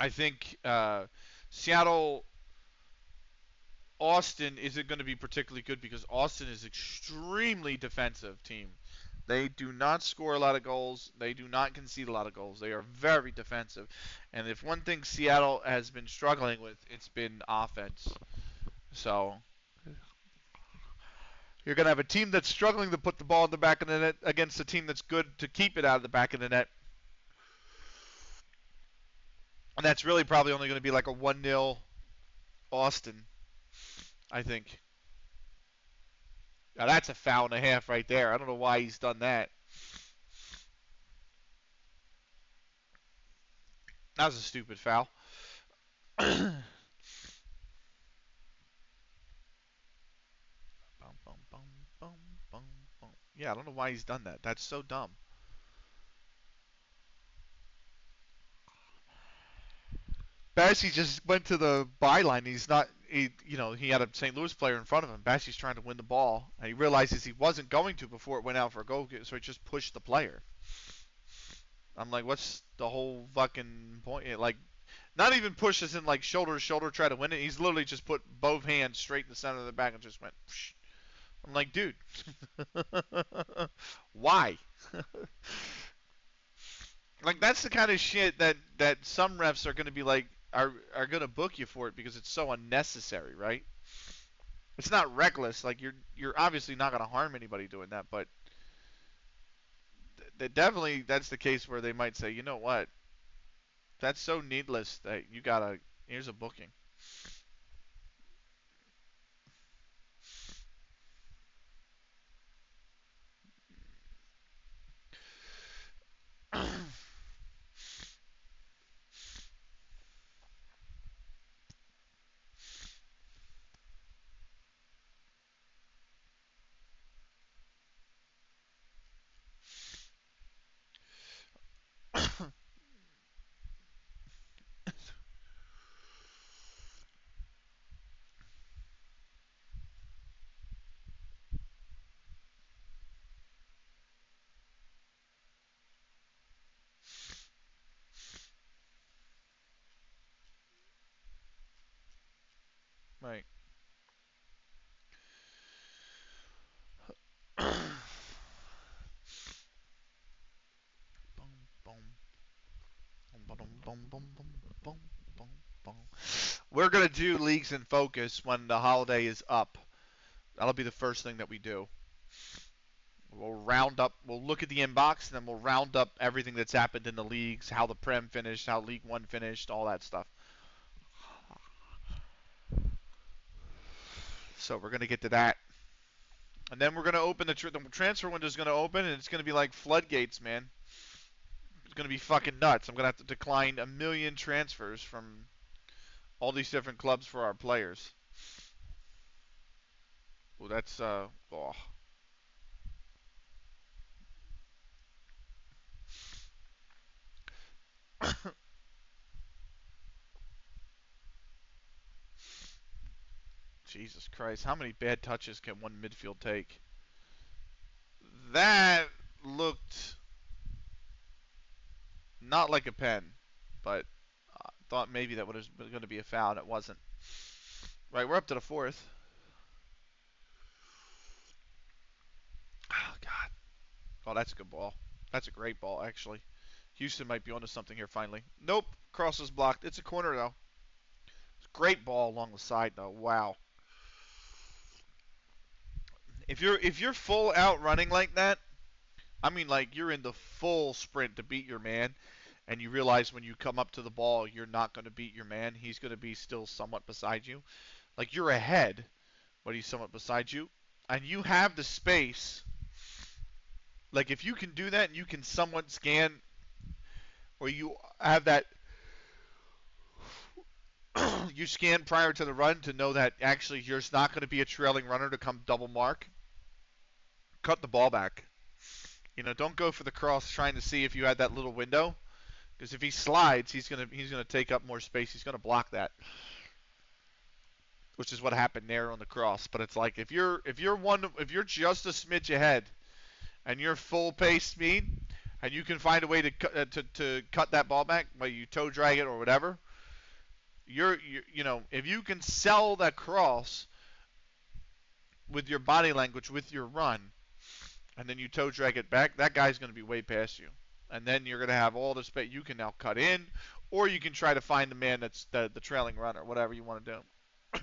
think Seattle Austin isn't going to be particularly good because Austin is extremely defensive team. They do not score a lot of goals. They do not concede a lot of goals. They are very defensive. And if one thing Seattle has been struggling with, it's been offense. So you're going to have a team that's struggling to put the ball in the back of the net against a team that's good to keep it out of the back of the net. And that's really probably only going to be like a 1-0 Austin, I think. Now that's a foul and a half right there. I don't know why he's done that. That was a stupid foul. Yeah, I don't know why he's done that. That's so dumb. Bassey just went to the byline. He had a St. Louis player in front of him. Bassey's trying to win the ball, and he realizes he wasn't going to before it went out for a goal, so he just pushed the player. I'm like, what's the whole fucking point? Like, not even push as in like shoulder to shoulder, try to win it. He's literally just put both hands straight in the center of the back and just went. Psh. I'm like, dude, why? Like that's the kind of shit that some refs are gonna be like are gonna book you for it because it's so unnecessary, right? It's not reckless. Like you're obviously not gonna harm anybody doing that, but definitely that's the case where they might say, you know what, that's so needless that here's a booking. Right. We're gonna do leagues in focus when the holiday is up. That'll be the first thing that we do. We'll look at the inbox, and then we'll round up everything that's happened in the leagues, how the Prem finished, how League One finished, all that stuff. So we're gonna get to that, and then we're gonna open the transfer window is gonna open, and it's gonna be like floodgates, man. It's gonna be fucking nuts. I'm gonna have to decline 1,000,000 transfers from all these different clubs for our players. Well, that's oh. Jesus Christ, how many bad touches can one midfield take? That looked not like a pen, but I thought maybe that was going to be a foul, and it wasn't. Right, we're up to the fourth. Oh, God. Oh, that's a good ball. That's a great ball, actually. Houston might be onto something here finally. Nope, cross is blocked. It's a corner, though. It's a great ball along the side, though. Wow. If you're full out running like that, I mean, like, you're in the full sprint to beat your man, and you realize when you come up to the ball, you're not going to beat your man. He's going to be still somewhat beside you. Like, you're ahead, but he's somewhat beside you. And you have the space. Like, if you can do that and you can somewhat scan, or you have that, you scan prior to the run to know that actually there's not going to be a trailing runner to come double mark, cut the ball back. You know, don't go for the cross trying to see if you had that little window, because if he slides, he's gonna take up more space. He's gonna block that, which is what happened there on the cross. But it's like if you're just a smidge ahead, and you're full pace speed, and you can find a way to cut that ball back, whether you toe drag it or whatever. You know, if you can sell that cross with your body language, with your run, and then you toe drag it back, that guy's going to be way past you. And then you're going to have all the space. You can now cut in, or you can try to find the man that's the trailing runner, whatever you want to do.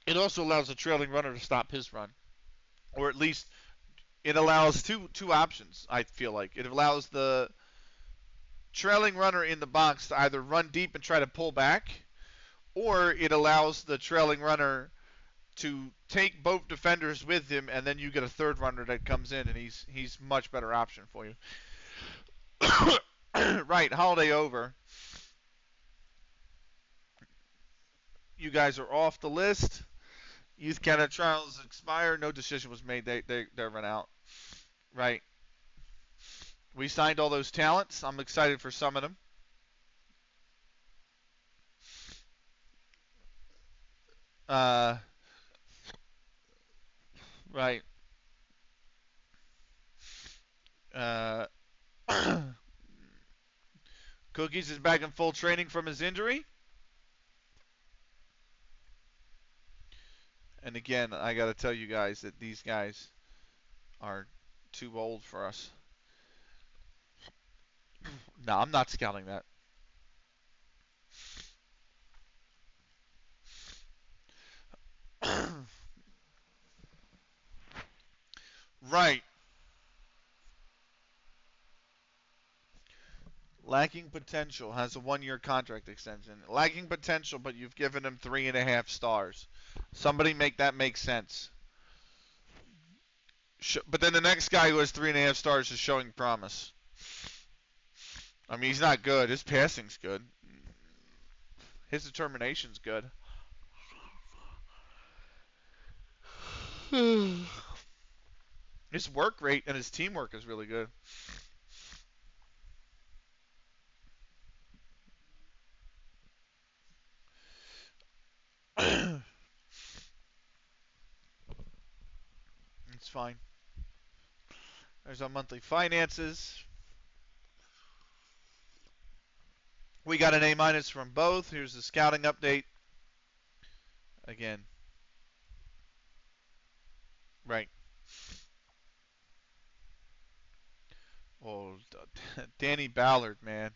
It also allows the trailing runner to stop his run, or at least it allows two options. I feel like it allows the trailing runner in the box to either run deep and try to pull back, or it allows the trailing runner to take both defenders with him, and then you get a third runner that comes in, and he's much better option for you. Right, holiday over. You guys are off the list. Youth Canada trials expire. No decision was made. They run out. Right. We signed all those talents. I'm excited for some of them. Right. Cookies is back in full training from his injury. And again, I got to tell you guys that these guys are too old for us. No, I'm not scouting that. Right. Lacking potential, has a 1-year contract extension. Lacking potential, but you've given him 3.5 stars. Somebody make that make sense. But then the next guy who has 3.5 stars is showing promise. I mean, he's not good. His passing's good. His determination's good. His work rate and his teamwork is really good. It's fine. There's our monthly finances. We got an A- from both. Here's the scouting update. Again. Right. Oh, Danny Ballard, man.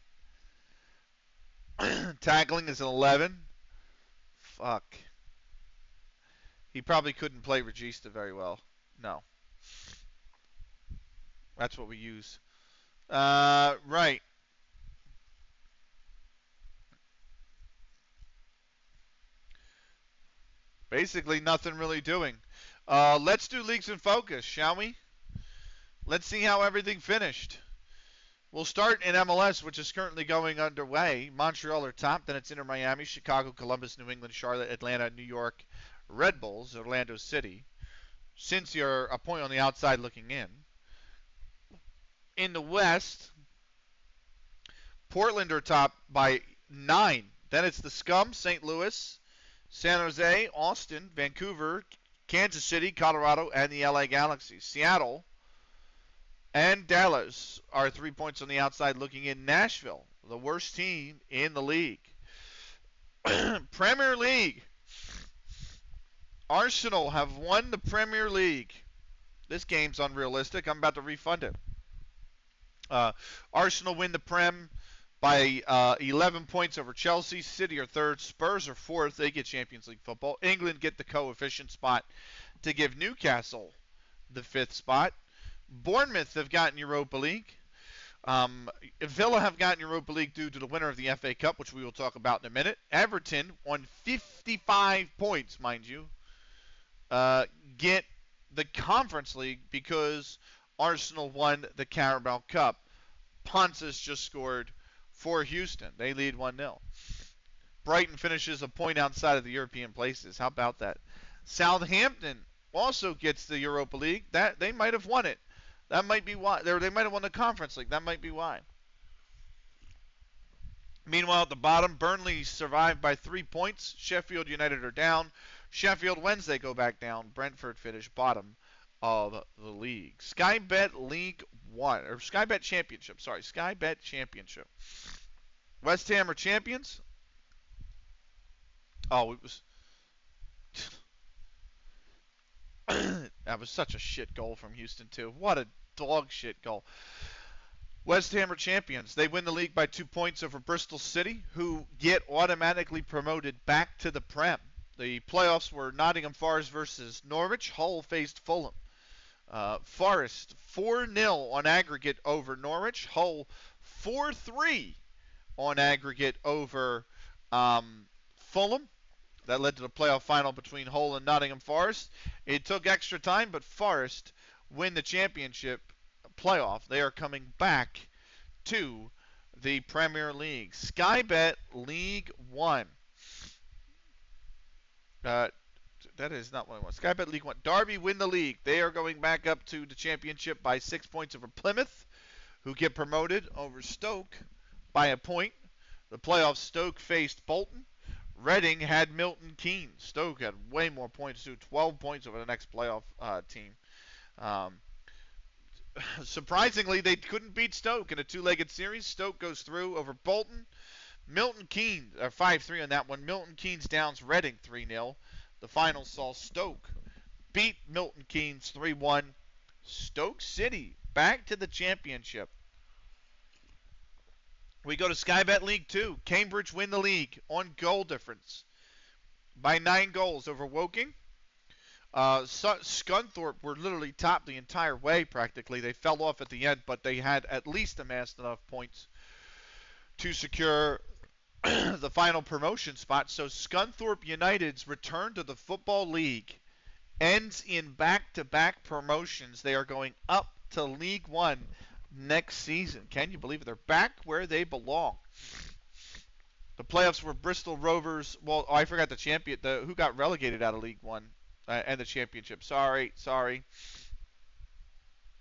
Tackling is an 11. Fuck. He probably couldn't play Regista very well. No. That's what we use. Right. Basically, nothing really doing. Let's do leagues in focus, shall we? Let's see how everything finished. We'll start in MLS, which is currently going underway. Montreal are top, then it's Inter Miami, Chicago, Columbus, New England, Charlotte, Atlanta, New York, Red Bulls, Orlando City. Since you're a point on the outside looking in. In the West, Portland are top by 9. Then it's the Scum, St. Louis, San Jose, Austin, Vancouver, Kansas City, Colorado, and the LA Galaxy. Seattle and Dallas are 3 points on the outside looking in. Nashville, the worst team in the league. Premier League. Arsenal have won the Premier League. This game's unrealistic. I'm about to refund it. Arsenal win the Prem by 11 points over Chelsea. City are third. Spurs are fourth. They get Champions League football. England get the coefficient spot to give Newcastle the fifth spot. Bournemouth have gotten Europa League. Villa have gotten Europa League due to the winner of the FA Cup, which we will talk about in a minute. Everton won 55 points, mind you. Get the Conference League because Arsenal won the Carabao Cup. Ponce's just scored for Houston. They lead 1-0. Brighton finishes a point outside of the European places. How about that? Southampton also gets the Europa League. That they might have won it. That might be why. They might have won the Conference League. That might be why. Meanwhile, at the bottom, Burnley survived by 3 points. Sheffield United are down. Sheffield Wednesday go back down. Brentford finish bottom of the league. Sky Bet League 1, or Sky Bet Championship, sorry, Sky Bet Championship. West Ham are champions. Oh, it was... that was such a shit goal from Houston, too. What a dog shit goal. West Ham are champions. They win the league by 2 points over Bristol City, who get automatically promoted back to the Prem. The playoffs were Nottingham Forest versus Norwich. Hull faced Fulham. Forest 4-0 on aggregate over Norwich. Hull 4-3 on aggregate over Fulham. That led to the playoff final between Hull and Nottingham Forest. It took extra time, but Forest win the championship playoff. They are coming back to the Premier League. Sky Bet League 1. That is not what I want. Sky Bet League 1. Derby win the league. They are going back up to the championship by 6 points over Plymouth, who get promoted over Stoke by a point. The playoffs, Stoke faced Bolton. Reading had Milton Keynes. Stoke had way more points, too. 12 points over the next playoff team. Surprisingly, they couldn't beat Stoke in a two-legged series. Stoke goes through over Bolton. Milton Keynes, 5-3 on that one. Milton Keynes downs Reading 3-0. The final saw Stoke beat Milton Keynes 3-1. Stoke City back to the championship. We go to Sky Bet League 2. Cambridge win the league on goal difference by 9 goals over Woking. Scunthorpe were literally top the entire way practically. They fell off at the end, but they had at least amassed enough points to secure the final promotion spot. So Scunthorpe United's return to the Football League ends in back-to-back promotions. They are going up to League 1 next season. Can you believe it? They're back where they belong. The playoffs were Bristol Rovers. Well, I forgot the champion. Who got relegated out of League 1 and the championship. Sorry.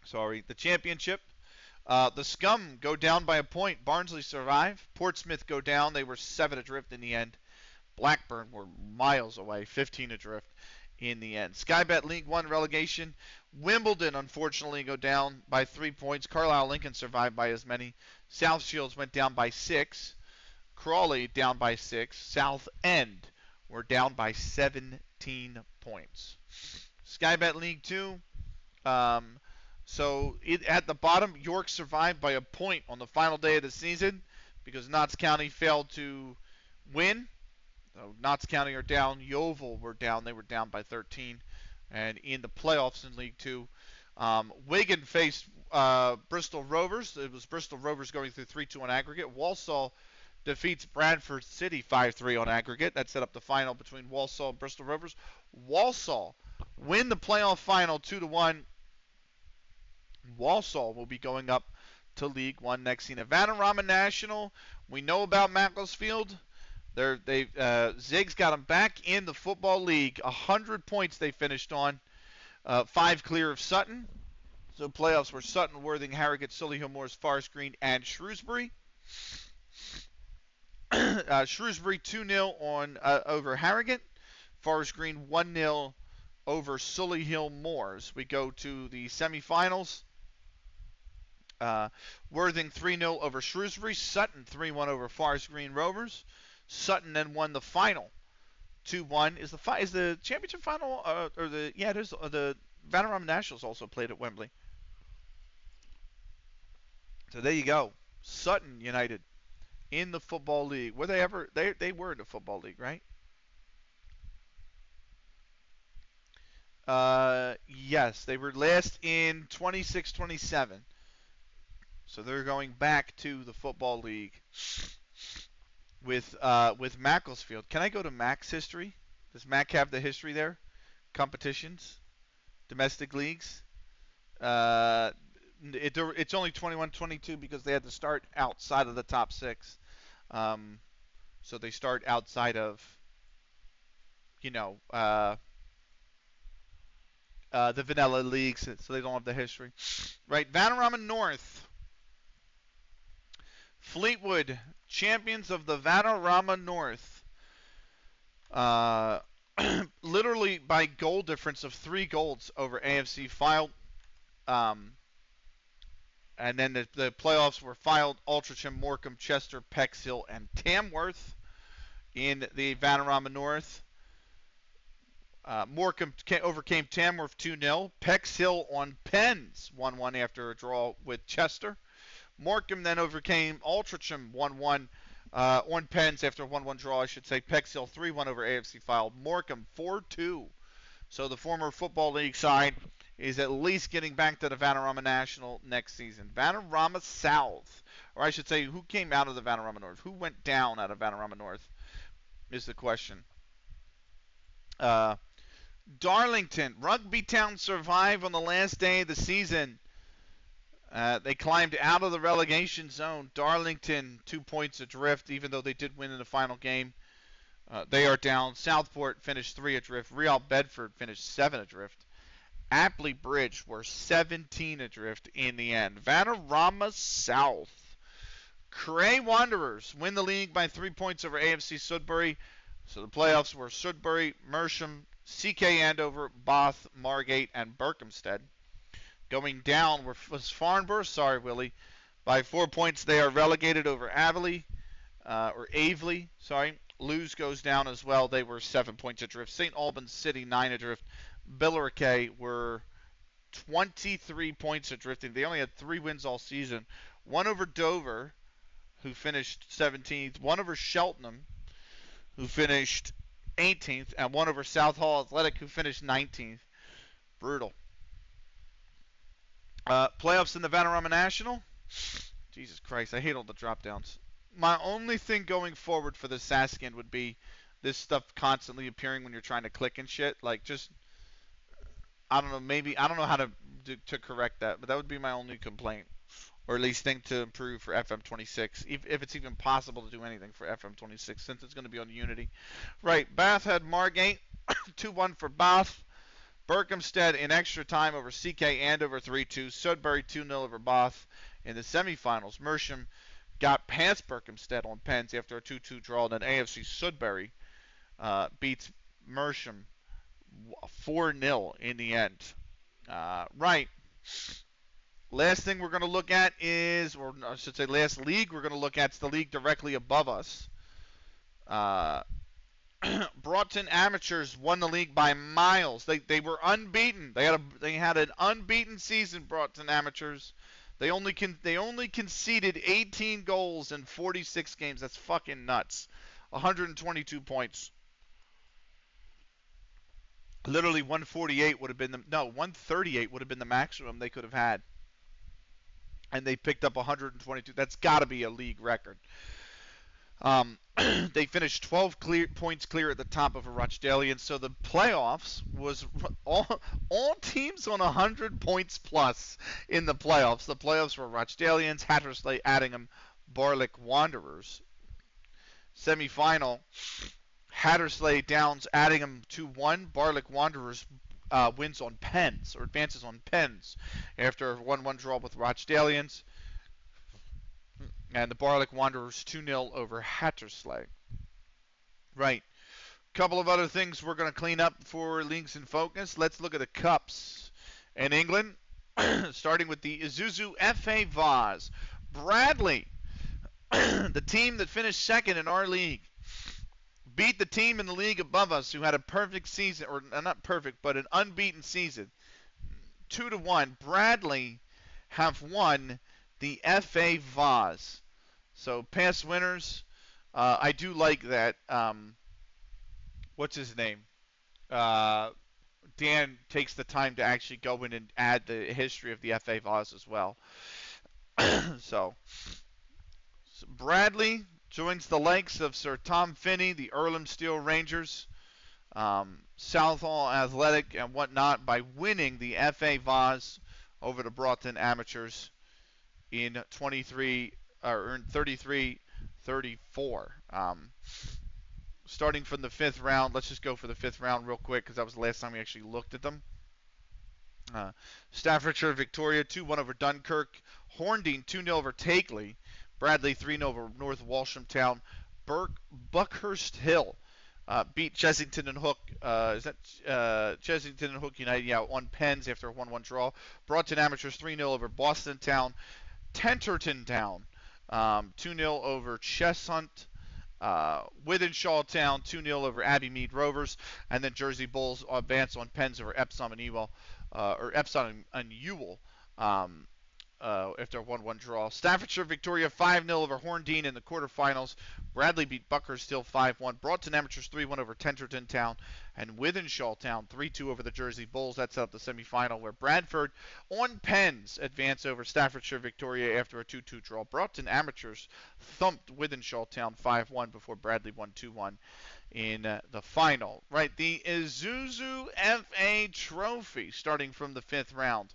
The championship. The Scum go down by a point. Barnsley survive. Portsmouth go down. They were 7 adrift in the end. Blackburn were miles away, 15 adrift in the end. Sky Bet League 1 relegation. Wimbledon, unfortunately, go down by 3 points. Carlisle Lincoln survived by as many. South Shields went down by 6. Crawley down by 6. South End were down by 17 points. Sky Bet League 2. So at the bottom, York survived by a point on the final day of the season because Notts County failed to win. So Notts County are down. Yeovil were down. They were down by 13. And in the playoffs in League Two, Wigan faced Bristol Rovers. It was Bristol Rovers going through 3-2 on aggregate. Walsall defeats Bradford City 5-3 on aggregate. That set up the final between Walsall and Bristol Rovers. Walsall win the playoff final 2-1. Walsall will be going up to League One next season. Vanarama National, we know about Macclesfield. Zig's got them back in the Football League. 100 points they finished on. 5 clear of Sutton. So playoffs were Sutton, Worthing, Harrogate, Solihull Moors, Forest Green, and Shrewsbury. Shrewsbury 2-0 on over Harrogate. Forest Green 1-0 over Solihull Moors. We go to the semifinals. Worthing 3-0 over Shrewsbury. Sutton 3-1 over Forest Green Rovers. Sutton then won the final 2-1. Is the championship final it is the Vanarama Nationals also played at Wembley. So there you go. Sutton United in the Football League. Were they ever they were in the Football League, right? Yes, they were last in 26-27. So they're going back to the Football League with Macclesfield. Can I go to Mac's history? Does Mac have the history there? Competitions, domestic leagues. It's only 21-22 because they had to start outside of the top 6. So they start outside of, the vanilla leagues, so they don't have the history. Right, Vanarama North. Fleetwood, champions of the Vanarama North. Literally by goal difference of 3 goals over AFC Fylde. And then the playoffs were Fylde, Altrincham, Morecambe, Chester, Pexhill, and Tamworth in the Vanarama North. Morecambe overcame Tamworth 2-0. Pexhill on pens 1-1 after a draw with Chester. Morecambe then overcame Altrincham 1-1 on pens after a 1-1 draw, I should say. Pexhill 3-1 over AFC Fylde. Morecambe 4-2. So the former Football League side is at least getting back to the Vanarama National next season. Vanarama South, or I should say, who came out of the Vanarama North? Who went down out of Vanarama North is the question. Darlington, Rugby Town survived on the last day of the season. They climbed out of the relegation zone. Darlington 2 points adrift, even though they did win in the final game. They are down. Southport finished 3 adrift. Real Bedford finished 7 adrift. Apley Bridge were 17 adrift in the end. Vanarama South. Cray Wanderers win the league by 3 points over AFC Sudbury. So the playoffs were Sudbury, Mersham, CK Andover, Bath, Margate, and Berkhamsted. Going down was Farnborough. Sorry, Willie. By 4 points, they are relegated over Avely. Sorry. Lewes goes down as well. They were 7 points adrift. St. Albans City, 9 adrift. Billericay were 23 points adrift. They only had 3 wins all season. 1 over Dover, who finished 17th. 1 over Cheltenham, who finished 18th. And 1 over Southall Athletic, who finished 19th. Brutal. Playoffs in the Vanarama National. Jesus Christ, I hate all the drop downs. My only thing going forward for the Saskin would be this stuff constantly appearing when you're trying to click and shit. Like, just, I don't know, maybe, I don't know how to correct that, but that would be my only complaint. Or at least thing to improve for FM26, if it's even possible to do anything for FM26, since it's going to be on Unity. Right, Bath had Margate, 2-1 for Bath. Berkhamsted in extra time over CK Andover 3-2. Sudbury 2-0 over Bath in the semifinals. Mersham got past Berkhamsted on pens after a 2-2 draw. Then AFC Sudbury beats Mersham 4-0 in the end. Right. Last thing we're going to look at is, or I should say last league we're going to look at is the league directly above us. Broughton Amateurs won the league by miles. They were unbeaten. They had an unbeaten season. Broughton Amateurs. They only conceded 18 goals in 46 games. That's fucking nuts. 122 points. Literally 148 would have been 138 would have been the maximum they could have had. And they picked up 122. That's got to be a league record. They finished 12 points clear at the top of a Rochdalian. So the playoffs was all teams on 100 points plus in the playoffs. The playoffs were Rochdalians, Hattersley, Addingham, Barlick, Wanderers. Semi-final, Hattersley Downs, Addingham 2-1. Barlick Wanderers wins on pens, or advances on pens, after a 1-1 draw with Rochdalians. And the Barlick Wanderers 2-0 over Hattersley. Right. Couple of other things we're going to clean up for Leagues in Focus. Let's look at the Cups in England, starting with the Isuzu FA Vase. Bradley, the team that finished second in our league, beat the team in the league above us who had a perfect season, or not perfect, but an unbeaten season. 2-1. Bradley have won the FA Vase. So past winners, I do like that. What's his name? Dan takes the time to actually go in and add the history of the FA Vase as well. so Bradley joins the likes of Sir Tom Finney, the Earlham Steel Rangers, Southall Athletic, and whatnot by winning the FA Vase over the Broughton Amateurs in 33-34. Starting from the fifth round, let's just go for the fifth round real quick because that was the last time we actually looked at them. Staffordshire Victoria 2-1 over Dunkirk. Horndean 2-0 over Takeley. Bradley 3-0 over North Walsham Town. Buckhurst Hill beat Chessington and Hook. Chessington and Hook United? Yeah, on pens after a 1-1 draw. Broughton Amateurs 3-0 over Boston Town. Tenterton Town 2-0 over Cheshunt. Wythenshawe Town 2-0 over Abbey Mead Rovers, and then Jersey Bulls advance on pens over Epsom and Ewell, after a 1-1 draw. Staffordshire Victoria 5-0 over Horndean in the quarterfinals. Bradley beat Buckhurst Hill 5-1. Broughton Amateurs 3-1 over Tenterton Town, and Wythenshawe Town 3-2 over the Jersey Bulls. That set up the semifinal where Bradford on pens advance over Staffordshire Victoria after a 2-2 draw. Broughton Amateurs thumped Wythenshawe Town 5-1 before Bradley won 2-1 in the final. Right, the Isuzu FA Trophy starting from the fifth round.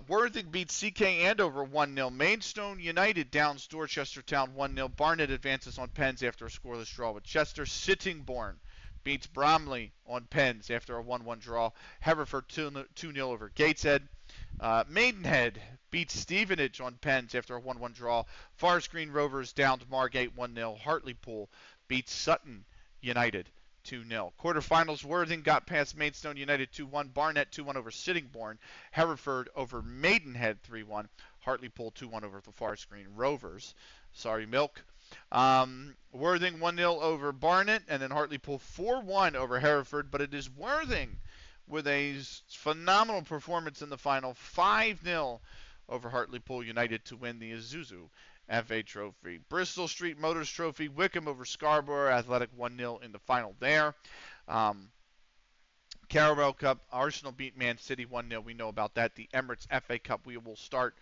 Worthing beats CK Andover 1-0. Maidstone United downs Dorchester Town 1-0. Barnet advances on pens after a scoreless draw with Chester. Sittingbourne beats Bromley on pens after a 1-1 draw. Hereford 2-0 over Gateshead. Maidenhead beats Stevenage on pens after a 1-1 draw. Forest Green Rovers downed Margate 1-0. Hartlepool beats Sutton United 2-0. Quarterfinals, Worthing got past Maidstone United 2-1. Barnet 2-1 over Sittingbourne. Hereford over Maidenhead 3-1. Hartlepool 2-1 over the Forest Green Rovers. Sorry, Milk. Worthing 1-0 over Barnet, and then Hartlepool 4-1 over Hereford. But it is Worthing with a phenomenal performance in the final, 5-0 over Hartlepool United to win the Isuzu FA Trophy. Bristol Street Motors Trophy, Wickham over Scarborough Athletic 1-0 in the final there. Carabao Cup, Arsenal beat Man City 1-0. We know about that. The Emirates FA Cup, we will start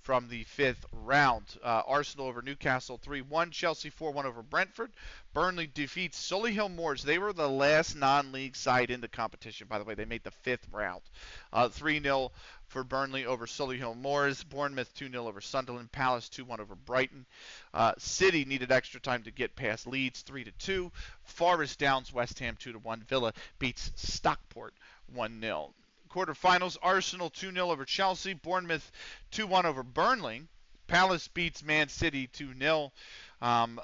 from the fifth round. Arsenal over Newcastle 3-1. Chelsea 4-1 over Brentford. Burnley defeats Solihull Moors. They were the last non-league side in the competition, by the way. They made the fifth round. 3-0 for Burnley over Solihull Moors. Bournemouth 2-0 over Sunderland. Palace 2-1 over Brighton. City needed extra time to get past Leeds 3-2. Forest downs West Ham 2-1. Villa beats Stockport 1-0. Quarterfinals, Arsenal 2-0 over Chelsea. Bournemouth 2-1 over Burnley. Palace beats Man City 2-0.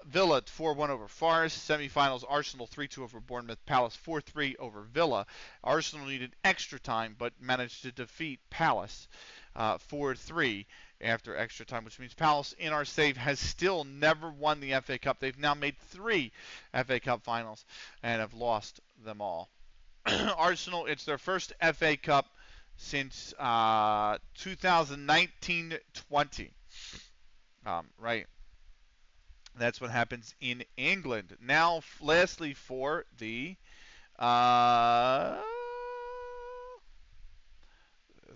Villa 4-1 over Forest. Semifinals, Arsenal 3-2 over Bournemouth. Palace 4-3 over Villa. Arsenal needed extra time but managed to defeat Palace 4-3 after extra time, which means Palace in our save has still never won the FA Cup. They've now made 3 FA Cup finals and have lost them all. Arsenal, it's their first FA Cup since 2019-20. Right. That's what happens in England. Now, lastly, for uh,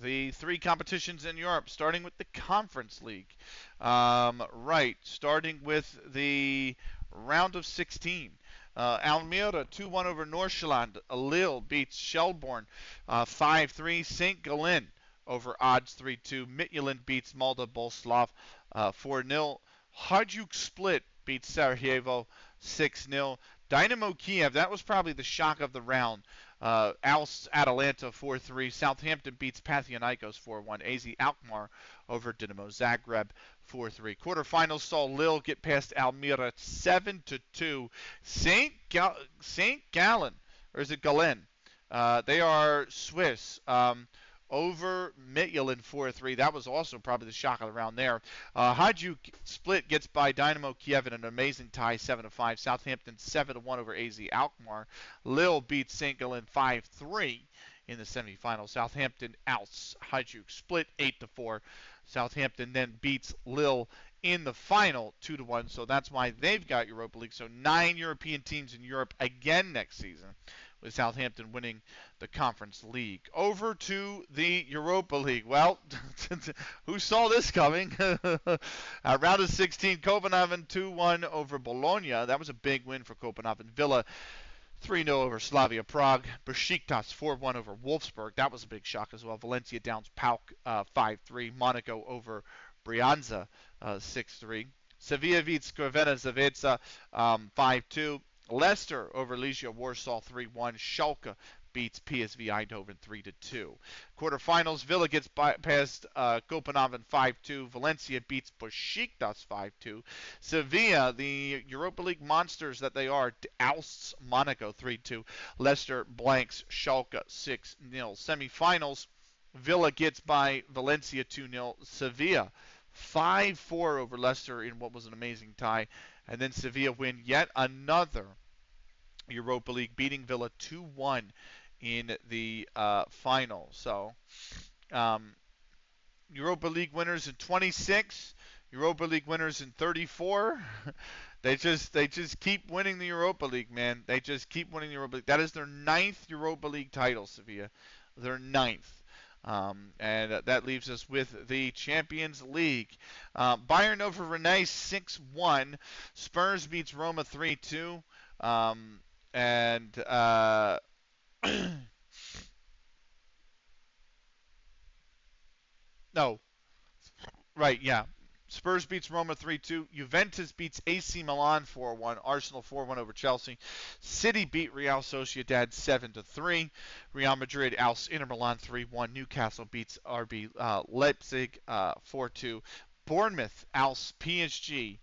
the three competitions in Europe, starting with the Conference League. Right, starting with the round of 16. Almere 2-1 over Nordsjælland. Lille beats Shelbourne 5-3. St. Gallen over odds 3-2. Midtjylland beats Molde Boleslav 4-0. Hajduk Split beats Sarajevo 6-0. Dynamo Kiev, that was probably the shock of the round. Als Atalanta 4-3. Southampton beats Panathinaikos 4-1. AZ Alkmaar over Dinamo Zagreb 4-3. Quarterfinals saw Lille get past Almere 7-2. St. Gallen, or is it Gallen? They are Swiss. Over Midtjylland 4-3. That was also probably the shock of the round there. Hajduk Split gets by Dynamo Kiev in an amazing tie, 7-5. Southampton 7-1 over AZ Alkmaar. Lille beats St. Gallen 5-3 in the semifinals. Southampton outs Hajduk Split 8-4. Southampton then beats Lille in the final 2-1. So that's why they've got Europa League. So 9 European teams in Europe again next season, with Southampton winning the Conference League. Over to the Europa League. Well, who saw this coming? Round of 16, Copenhagen 2-1 over Bologna. That was a big win for Copenhagen. Villa 3-0 over Slavia Prague. Besiktas 4-1 over Wolfsburg. That was a big shock as well. Valencia downs PAOK 5-3. Monaco over Brianza 6-3. Sevilla beats Crvena Zvezda 5-2. Leicester over Legia Warsaw 3-1. Schalke beats PSV Eindhoven 3-2. Quarterfinals, Villa gets past Copenhagen 5-2. Valencia beats Besiktas 5-2. Sevilla, the Europa League monsters that they are, ousts Monaco 3-2. Leicester blanks Schalke 6-0. Semifinals, Villa gets by Valencia 2-0. Sevilla 5-4 over Leicester in what was an amazing tie. And then Sevilla win yet another Europa League, beating Villa 2-1 in the final. So, Europa League winners in 26, Europa League winners in 34. They just keep winning the Europa League, man. They just keep winning the Europa League. That is their 9th Europa League title, Sevilla. Their 9th. And that leaves us with the Champions League. Bayern over Rennes 6-1. Spurs beats Roma 3-2. No, right, yeah. Spurs beats Roma 3-2. Juventus beats AC Milan 4-1. Arsenal 4-1 over Chelsea. City beat Real Sociedad 7-3. Real Madrid outs Inter Milan 3-1. Newcastle beats RB Leipzig 4-2. Bournemouth outs PSG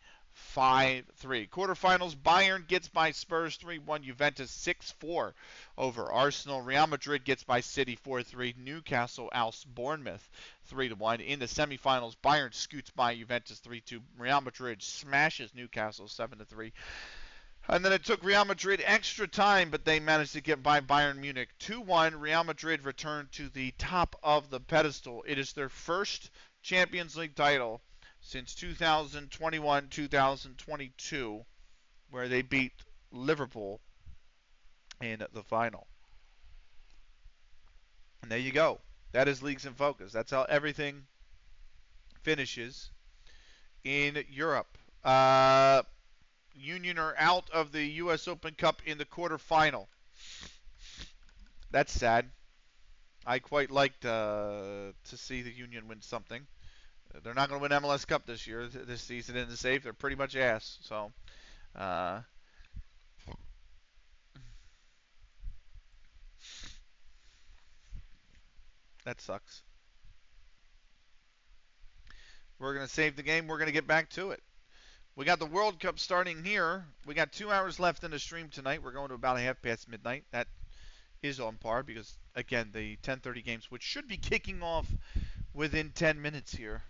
5-3. Quarterfinals, Bayern gets by Spurs 3-1. Juventus 6-4 over Arsenal. Real Madrid gets by City 4-3. Newcastle outs Bournemouth 3-1. In the semifinals, Bayern scoots by Juventus 3-2. Real Madrid smashes Newcastle 7-3. And then it took Real Madrid extra time, but they managed to get by Bayern Munich 2-1. Real Madrid returned to the top of the pedestal. It is their first Champions League title since 2021-2022, where they beat Liverpool in the final. And there you go. That is Leagues in Focus. That's how everything finishes in Europe. Union are out of the U.S. Open Cup in the quarterfinal. That's sad. I quite liked to see the Union win something. They're not going to win MLS Cup this year. This season isn't safe. They're pretty much ass. So, that sucks. We're going to save the game. We're going to get back to it. We got the World Cup starting here. We got 2 hours left in the stream tonight. We're going to about midnight. That is on par because, again, the 10:30 games, which should be kicking off within 10 minutes here.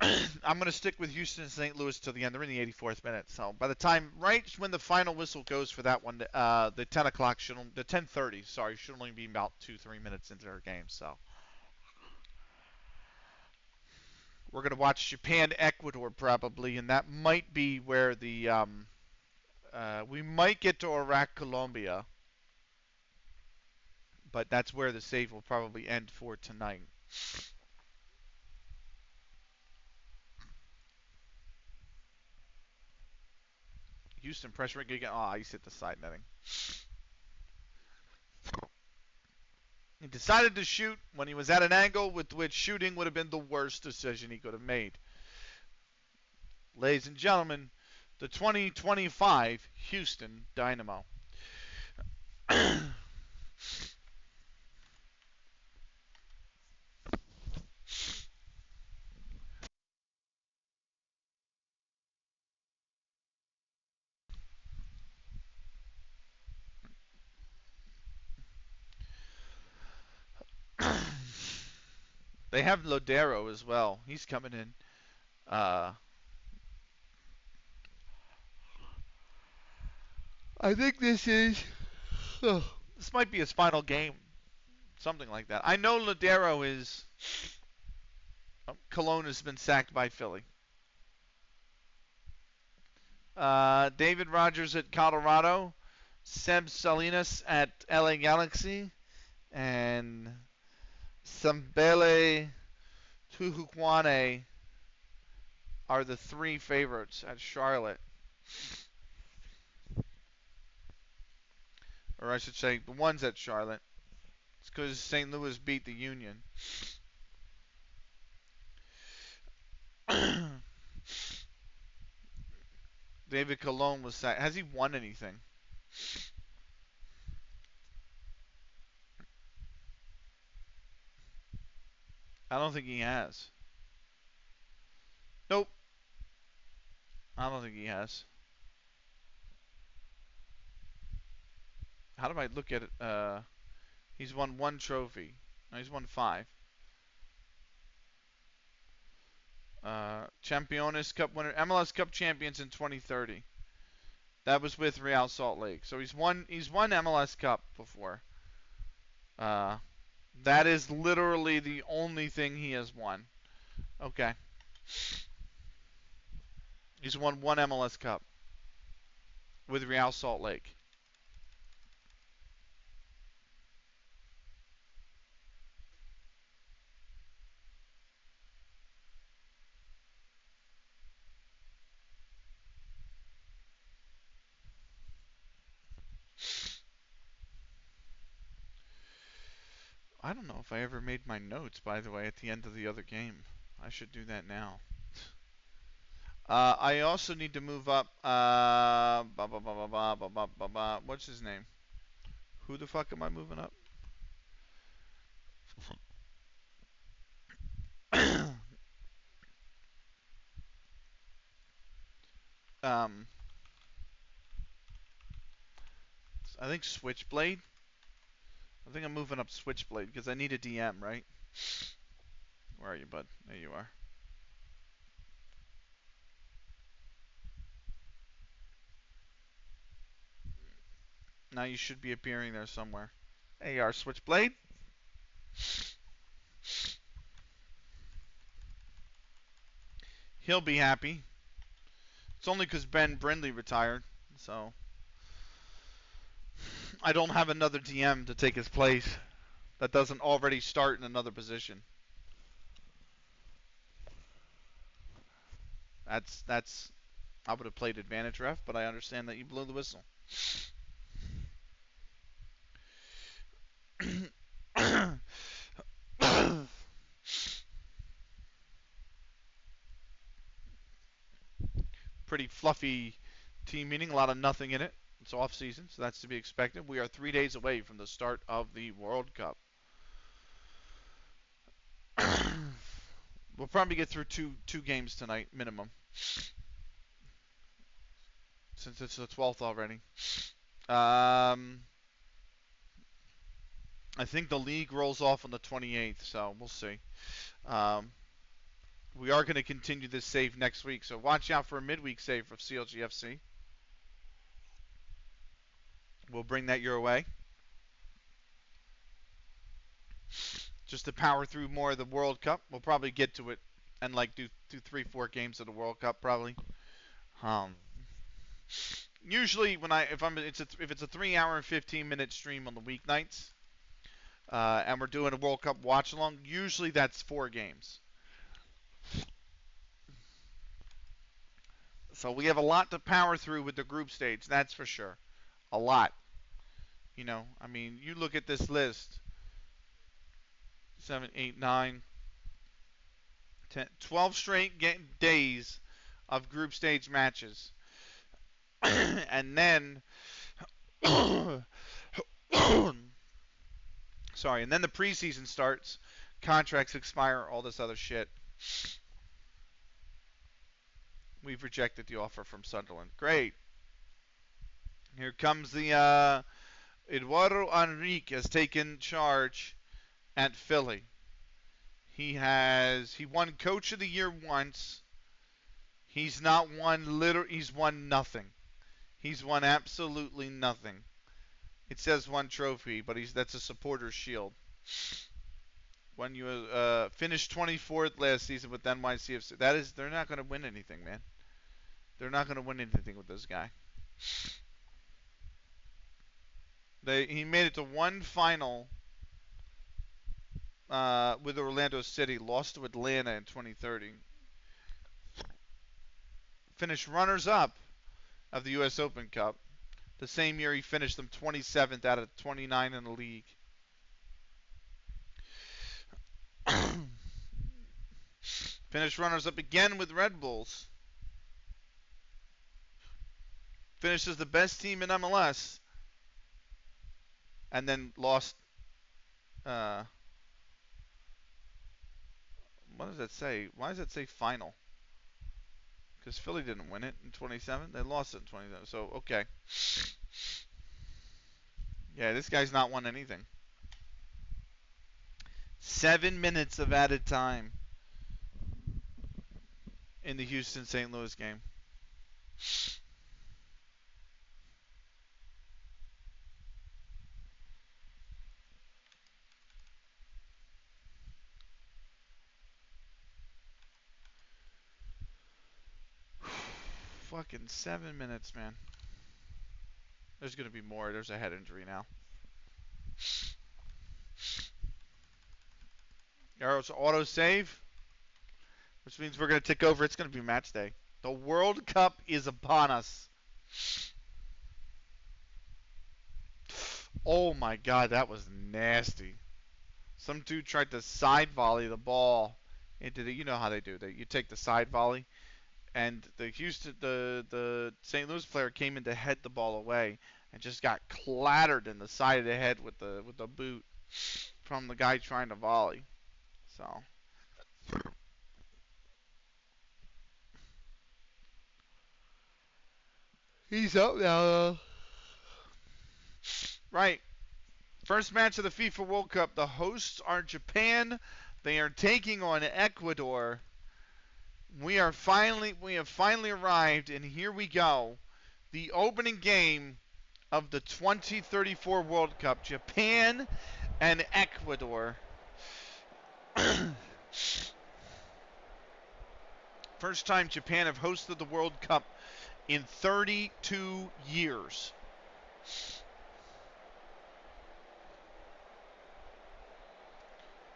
I'm going to stick with Houston and St. Louis till the end. They're in the 84th minute. So by the time, right when the final whistle goes for that one, the 10 o'clock the 10:30, should only be about 2-3 minutes into their game. So We're going to watch Japan, Ecuador probably, and that might be where the we might get to Iraq, Colombia, but that's where the save will probably end for tonight. Houston pressure again. Oh, he's hit the side netting. He decided to shoot when he was at an angle with which shooting would have been the worst decision he could have made. Ladies and gentlemen, the 2025 Houston Dynamo. They have Lodero as well. He's coming in. I think this is. This might be his final game. Something like that. I know Lodero is. Cologne has been sacked by Philly. David Rogers at Colorado. Seb Salinas at LA Galaxy. And Sambele Tuhukwane are the three favorites at Charlotte. Or I should say, the ones at Charlotte. It's because St. Louis beat the Union. David Cologne was sacked. Has he won anything? I don't think he has. Nope. I don't think he has. How do I look at it? He's won one trophy. No, he's won 5. Championes Cup winner, MLS Cup champions in 2030. That was with Real Salt Lake. So he's won MLS Cup before. That is literally the only thing he has won. Okay. He's won one MLS Cup with Real Salt Lake. I don't know if I ever made my notes, by the way, at the end of the other game. I should do that now. I also need to move up. What's his name? Who the fuck am I moving up? I think Switchblade. I think I'm moving up Switchblade because I need a DM, right? Where are you, bud? There you are. Now you should be appearing there somewhere. There you are, Switchblade. He'll be happy. It's only because Ben Brindley retired, so I don't have another DM to take his place that doesn't already start in another position. That's I would have played advantage ref, but I understand that you blew the whistle. Pretty fluffy team meeting, a lot of nothing in it. It's off season, so that's to be expected. We are 3 days away from the start of the World Cup. We'll probably get through two games tonight, minimum. Since it's the 12th already. I think the league rolls off on the 28th, so we'll see. We are going to continue this save next week, so watch out for a midweek save from CLG FC. We'll bring that your way. Just to power through more of the World Cup. We'll probably get to it and like do 3-4 games of the World Cup probably. Usually when if it's a 3-hour and 15-minute stream on the weeknights, and we're doing a World Cup watch along, usually that's 4 games. So we have a lot to power through with the group stage, that's for sure. A lot. You know, I mean, you look at this list. 7, 8, 9, 10, 12 straight days of group stage matches. And then sorry, and then the preseason starts, contracts expire, all this other shit. We've rejected the offer from Sunderland. Great. Here comes the Eduardo Enrique has taken charge at Philly. He won Coach of the Year once. He's won nothing. He's won absolutely nothing. It says 1 trophy, but that's a supporter's shield. When you finished 24th last season with NYCFC, they're not going to win anything, man. They're not going to win anything with this guy. He made it to one final with Orlando City, lost to Atlanta in 2030. Finished runners-up of the U.S. Open Cup. The same year he finished them 27th out of 29 in the league. Finished runners-up again with Red Bulls. Finished as the best team in MLS. And then lost. What does that say? Why does that say final? Because Philly didn't win it in 27. They lost it in 27. So, okay. Yeah, this guy's not won anything. 7 minutes of added time in the Houston-St. Louis game. Fucking 7 minutes, man. There's going to be more. There's a head injury now. Arrows auto save, which means we're going to tick over. It's going to be match day. The World Cup is upon us. Oh my God, that was nasty. Some dude tried to side volley the ball into the. You know how they do that. You take the side volley, and the St. Louis player came in to head the ball away and just got clattered in the side of the head with the boot from the guy trying to volley. So. He's up now, though. Right. First match of the FIFA World Cup. The hosts are Japan. They are taking on Ecuador. We have finally arrived, and here we go. The opening game of the 2034 World Cup. Japan and Ecuador. First time Japan have hosted the World Cup in 32 years.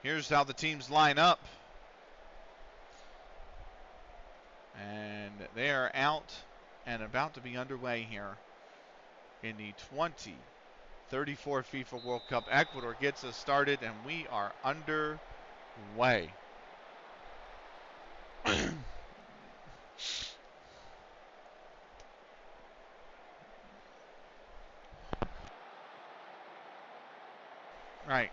Here's how the teams line up. And they are out and about to be underway here in the 2034 FIFA World Cup. Ecuador gets us started, and we are underway. Right.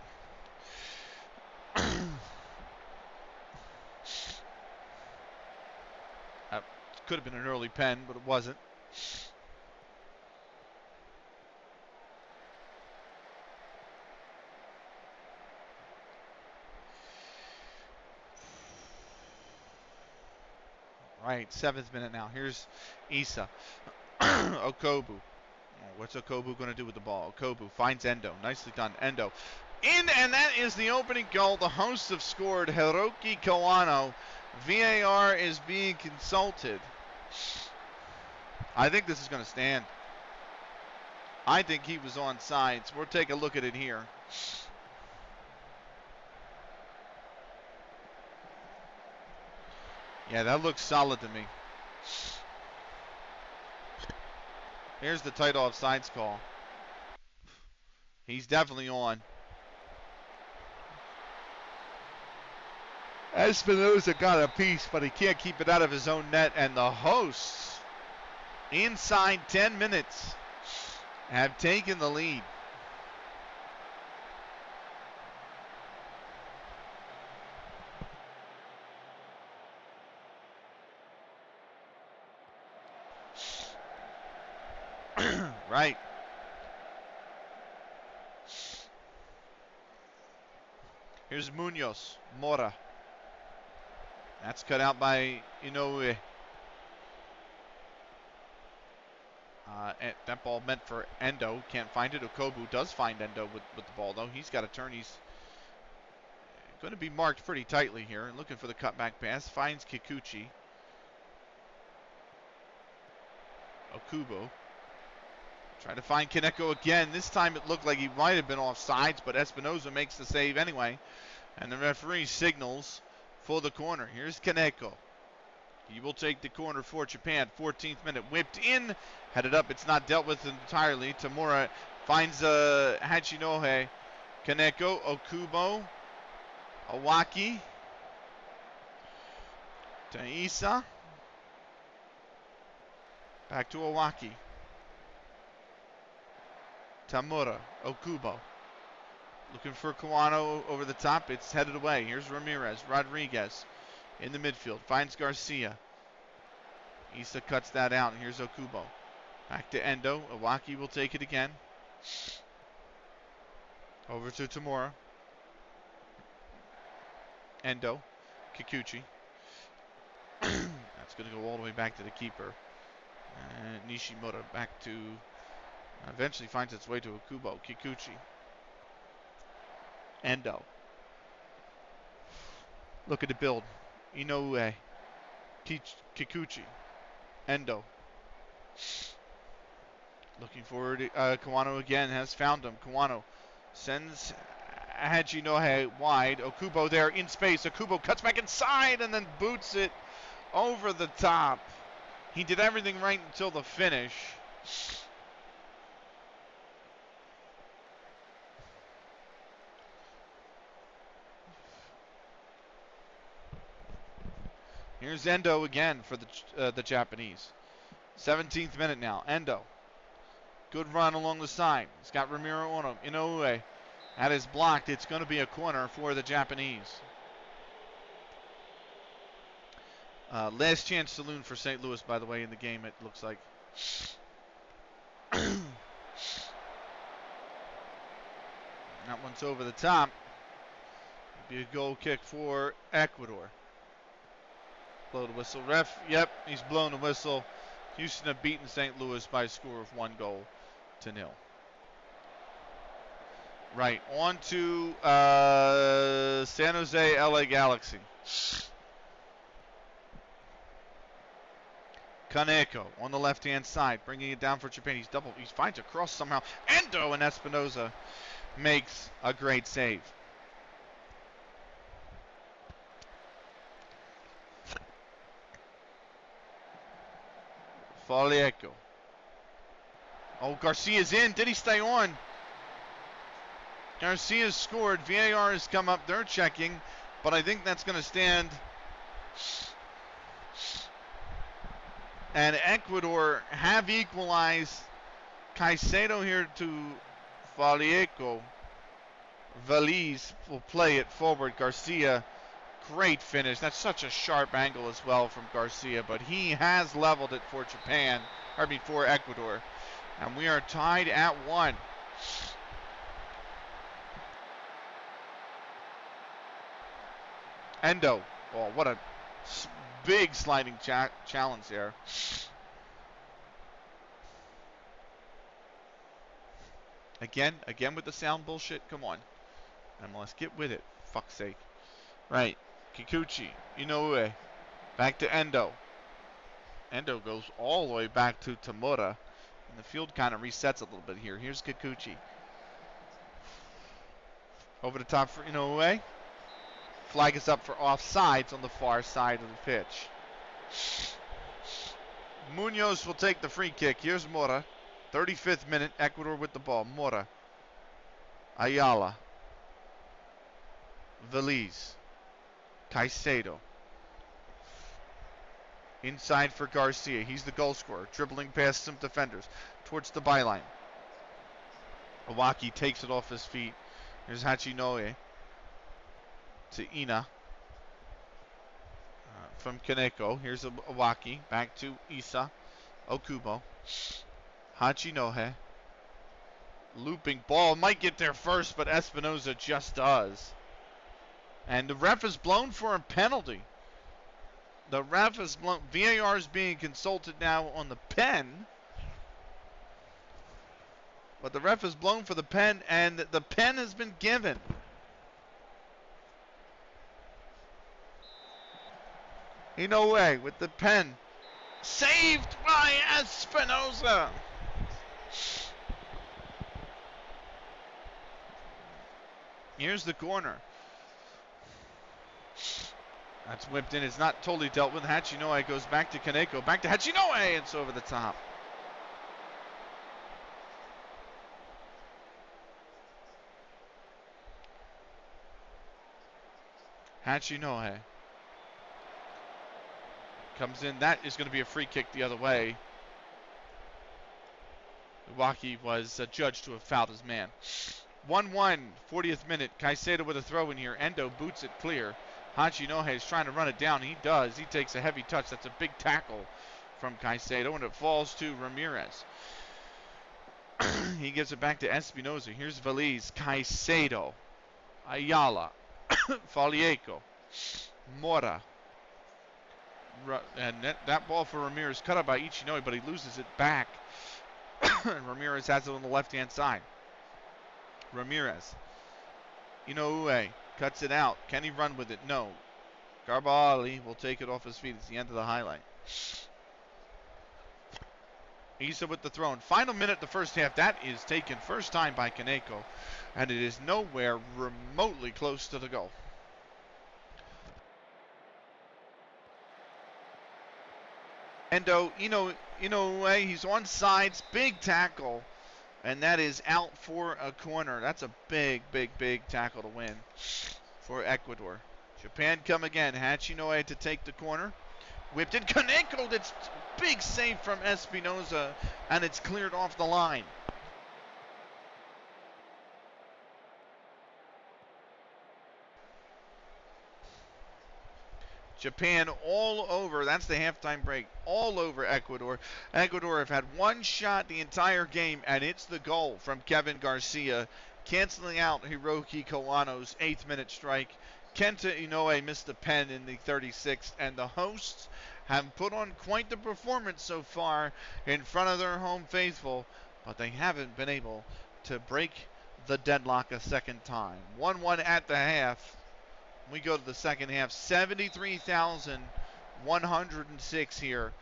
Could have been an early pen, but it wasn't. Right, 7th minute now. Here's Issa. Okobu. What's Okobu going to do with the ball? Okobu finds Endo. Nicely done, Endo. In, and that is the opening goal. The hosts have scored. Hiroki Kawano VAR is being consulted. I think this is going to stand. I think he was on sides. We'll take a look at it here. Yeah, that looks solid to me. Here's the tight offsides call. He's definitely on. Espinoza got a piece, but he can't keep it out of his own net. And the hosts, inside 10 minutes, have taken the lead. Right. Here's Munoz, Mora. That's cut out by Inoue. That ball meant for Endo. Can't find it. Okobu does find Endo with the ball, though. He's got a turn. He's going to be marked pretty tightly here. Looking for the cutback pass. Finds Kikuchi. Okubo. Trying to find Kaneko again. This time it looked like he might have been offsides, but Espinoza makes the save anyway. And the referee signals for the corner. Here's Kaneko. He will take the corner for Japan. 14th minute. Whipped in. Headed up. It's not dealt with entirely. Tamura finds Hachinohe. Kaneko. Okubo. Awaki. Taisa. Back to Awaki. Tamura. Okubo. Looking for Kawano over the top. It's headed away. Here's Ramirez. Rodriguez in the midfield. Finds Garcia. Issa cuts that out. And here's Okubo. Back to Endo. Awaki will take it again. Over to Tamura. Endo. Kikuchi. That's going to go all the way back to the keeper. Nishimura back to... eventually finds its way to Okubo. Kikuchi. Endo. Look at the build. Inoue. Kikuchi. Endo. Looking forward. Kawano again has found him. Kawano sends Hachinohe wide. Okubo there in space. Okubo cuts back inside and then boots it over the top. He did everything right until the finish. Here's Endo again for the Japanese. 17th minute now. Endo. Good run along the side. He's got Ramiro on him. Inoue. That is blocked. It's going to be a corner for the Japanese. Last chance saloon for St. Louis, by the way, in the game, it looks like. That one's over the top. Be a goal kick for Ecuador. Blow the whistle. Ref, yep, he's blown the whistle. Houston have beaten St. Louis by a score of 1-0. Right, on to San Jose, LA Galaxy. Kaneko on the left-hand side, bringing it down for Japan. He finds a cross somehow. Endo and Espinoza makes a great save. Falieco. Oh, Garcia's in. Did he stay on? Garcia's scored. VAR has come up. They're checking, but I think that's going to stand. And Ecuador have equalized. Caicedo here to Falieco. Valise will play it forward. Garcia, great finish. That's such a sharp angle as well from Garcia, but he has leveled it for for Ecuador. And we are tied at 1. Endo. Oh, what a big sliding challenge there. Again with the sound bullshit. Come on. MLS, get with it. Fuck's sake. Right. Kikuchi, Inoue, back to Endo. Endo goes all the way back to Tamura. And the field kind of resets a little bit here. Here's Kikuchi. Over the top for Inoue. Flag is up for offsides on the far side of the pitch. Munoz will take the free kick. Here's Mora. 35th minute, Ecuador with the ball. Mora. Ayala. Veliz. Caicedo. Inside for Garcia. He's the goal scorer. Dribbling past some defenders. Towards the byline. Iwaki takes it off his feet. Here's Hachinoe. To Ina. From Kaneko. Here's Iwaki. Back to Isa. Okubo. Hachinohe. Looping ball. Might get there first, but Espinoza just does. And the ref is blown for a penalty. The ref is blown. VAR is being consulted now on the pen. But the ref is blown for the pen, and the pen has been given. Inoue with the pen. Saved by Espinoza. Here's the corner. That's whipped in. It's not totally dealt with. Hachinoe goes back to Kaneko. Back to Hachinoe. It's over the top. Hachinoe comes in. That is going to be a free kick the other way. Iwaki was judged to have fouled his man. 1-1, 40th minute. Caicedo with a throw in here. Endo boots it clear. Hachinohe is trying to run it down. He does. He takes a heavy touch. That's a big tackle from Caicedo, and it falls to Ramirez. He gives it back to Espinoza. Here's Veliz. Caicedo. Ayala. Falieco. Mora. And that ball for Ramirez cut up by Ichinoi, but he loses it back. And Ramirez has it on the left-hand side. Ramirez. Inoue cuts it out. Can he run with it? No. Garbali will take it off his feet. It's the end of the highlight. Isa with the throw. Final minute of the first half. That is taken first time by Kaneko. And it is nowhere remotely close to the goal. Endo, Inoue, he's on sides. Big tackle. And that is out for a corner. That's a big, big, big tackle to win for Ecuador. Japan come again. Hachinoe to take the corner. Whipped in. Kaneko, that's big save from Espinoza. And it's cleared off the line. Japan all over. That's the halftime break. All over Ecuador. Ecuador have had one shot the entire game, and it's the goal from Kevin Garcia, canceling out Hiroki Kawano's 8th minute strike. Kenta Inoue missed the pen in the 36th, and the hosts have put on quite the performance so far in front of their home faithful, but they haven't been able to break the deadlock a second time. 1-1 at the half. We go to the second half. 73,106 here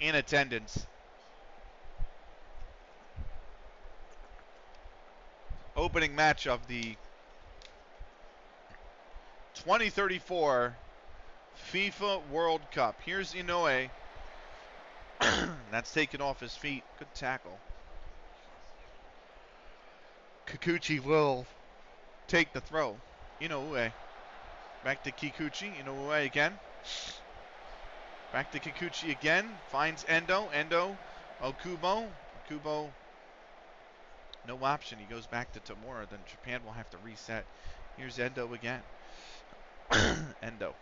in attendance. Opening match of the 2034 FIFA World Cup. Here's Inoue. That's taken off his feet. Good tackle. Kikuchi will take the throw. Inoue. Back to Kikuchi. Inoue again. Back to Kikuchi again. Finds Endo. Endo. Okubo. Okubo. No option. He goes back to Tamura. Then Japan will have to reset. Here's Endo again. Endo.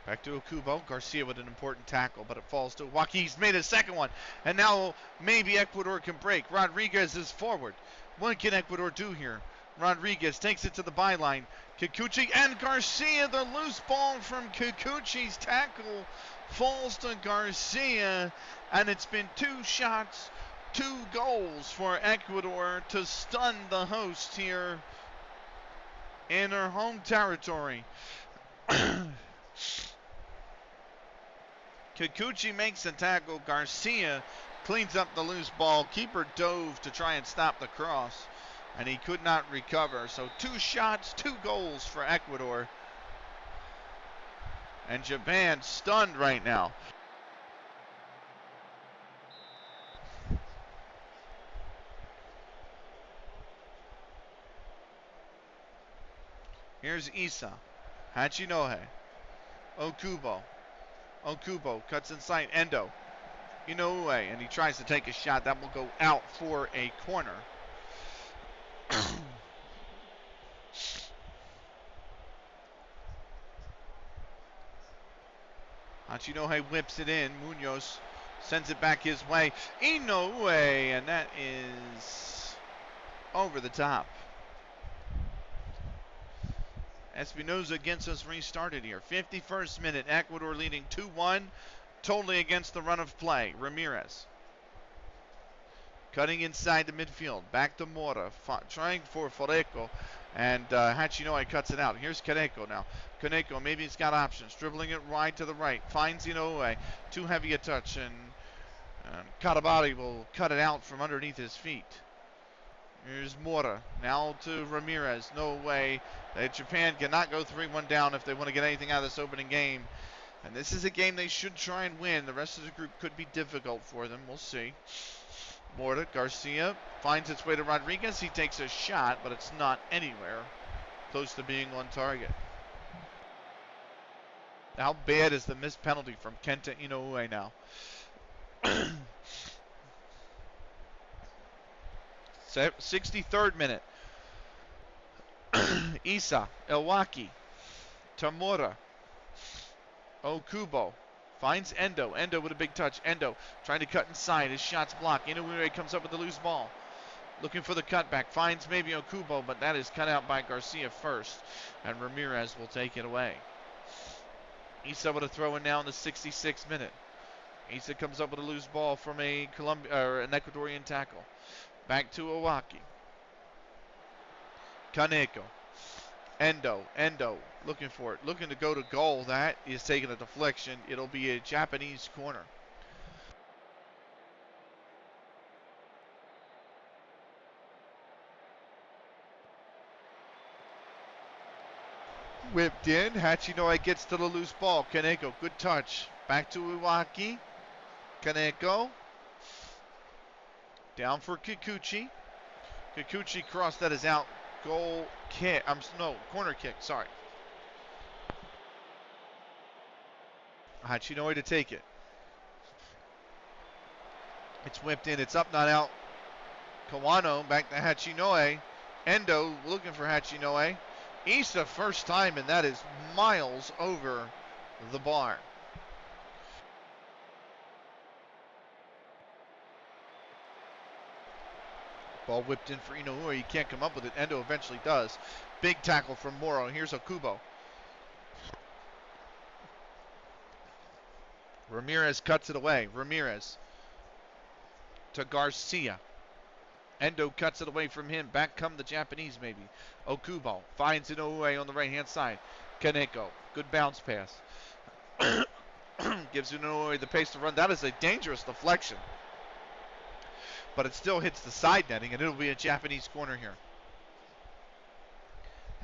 Back to Okubo. Garcia with an important tackle, but it falls to Iwaki. He's made a second one. And now maybe Ecuador can break. Rodriguez is forward. What can Ecuador do here? Rodriguez takes it to the byline. Kikuchi and Garcia. The loose ball from Kikuchi's tackle falls to Garcia. And it's been 2 shots, 2 goals for Ecuador to stun the host here in her home territory. Kikuchi makes the tackle. Garcia cleans up the loose ball. Keeper dove to try and stop the cross, and he could not recover. So 2 shots, 2 goals for Ecuador. And Japan stunned right now. Here's Issa. Hachinohe. Okubo. Okubo cuts inside. Endo. Inoue. And he tries to take a shot. That will go out for a corner. Hachinohe whips it in. Munoz sends it back his way. Inoue. And that is over the top. Espinoza gets us restarted here. 51st minute. Ecuador leading 2-1. Totally against the run of play. Ramirez. Cutting inside the midfield. Back to Mora. Trying for Foreco. And Hachinohe cuts it out. Here's Kaneko now. Kaneko, maybe he's got options. Dribbling it wide to the right. Finds Inoue. Too heavy a touch. And Karabari will cut it out from underneath his feet. Here's Mora. Now to Ramirez. No way. Japan cannot go 3-1 down if they want to get anything out of this opening game. And this is a game they should try and win. The rest of the group could be difficult for them. We'll see. Mora, Garcia finds its way to Rodriguez. He takes a shot, but it's not anywhere close to being on target. How bad is the missed penalty from Kenta Inoue now? 63rd minute. Issa, Elwaki, Tamura, Okubo finds Endo. Endo with a big touch. Endo trying to cut inside. His shot's blocked. Inoue comes up with the loose ball. Looking for the cutback. Finds maybe Okubo, but that is cut out by Garcia first. And Ramirez will take it away. Issa with a throw in now in the 66th minute. Issa comes up with a loose ball from an Ecuadorian tackle. Back to Owaki. Kaneko. Endo. Looking for it. Looking to go to goal. That is taking a deflection. It'll be a Japanese corner. Whipped in. Hachinohe gets to the loose ball. Kaneko. Good touch. Back to Iwaki. Kaneko. Down for Kikuchi. Kikuchi cross. That is out. Goal kick. Corner kick. Sorry. Hachinohe to take it. It's whipped in. It's up, not out. Kawano back to Hachinohe. Endo looking for Hachinohe. Issa first time, and that is miles over the bar. Ball whipped in for Inoue. He can't come up with it. Endo eventually does. Big tackle from Moro. Here's Okubo. Ramirez cuts it away. Ramirez to Garcia. Endo cuts it away from him. Back come the Japanese maybe. Okubo finds Inoue on the right-hand side. Kaneko. Good bounce pass. Gives Inoue the pace to run. That is a dangerous deflection. But it still hits the side netting, and it'll be a Japanese corner here.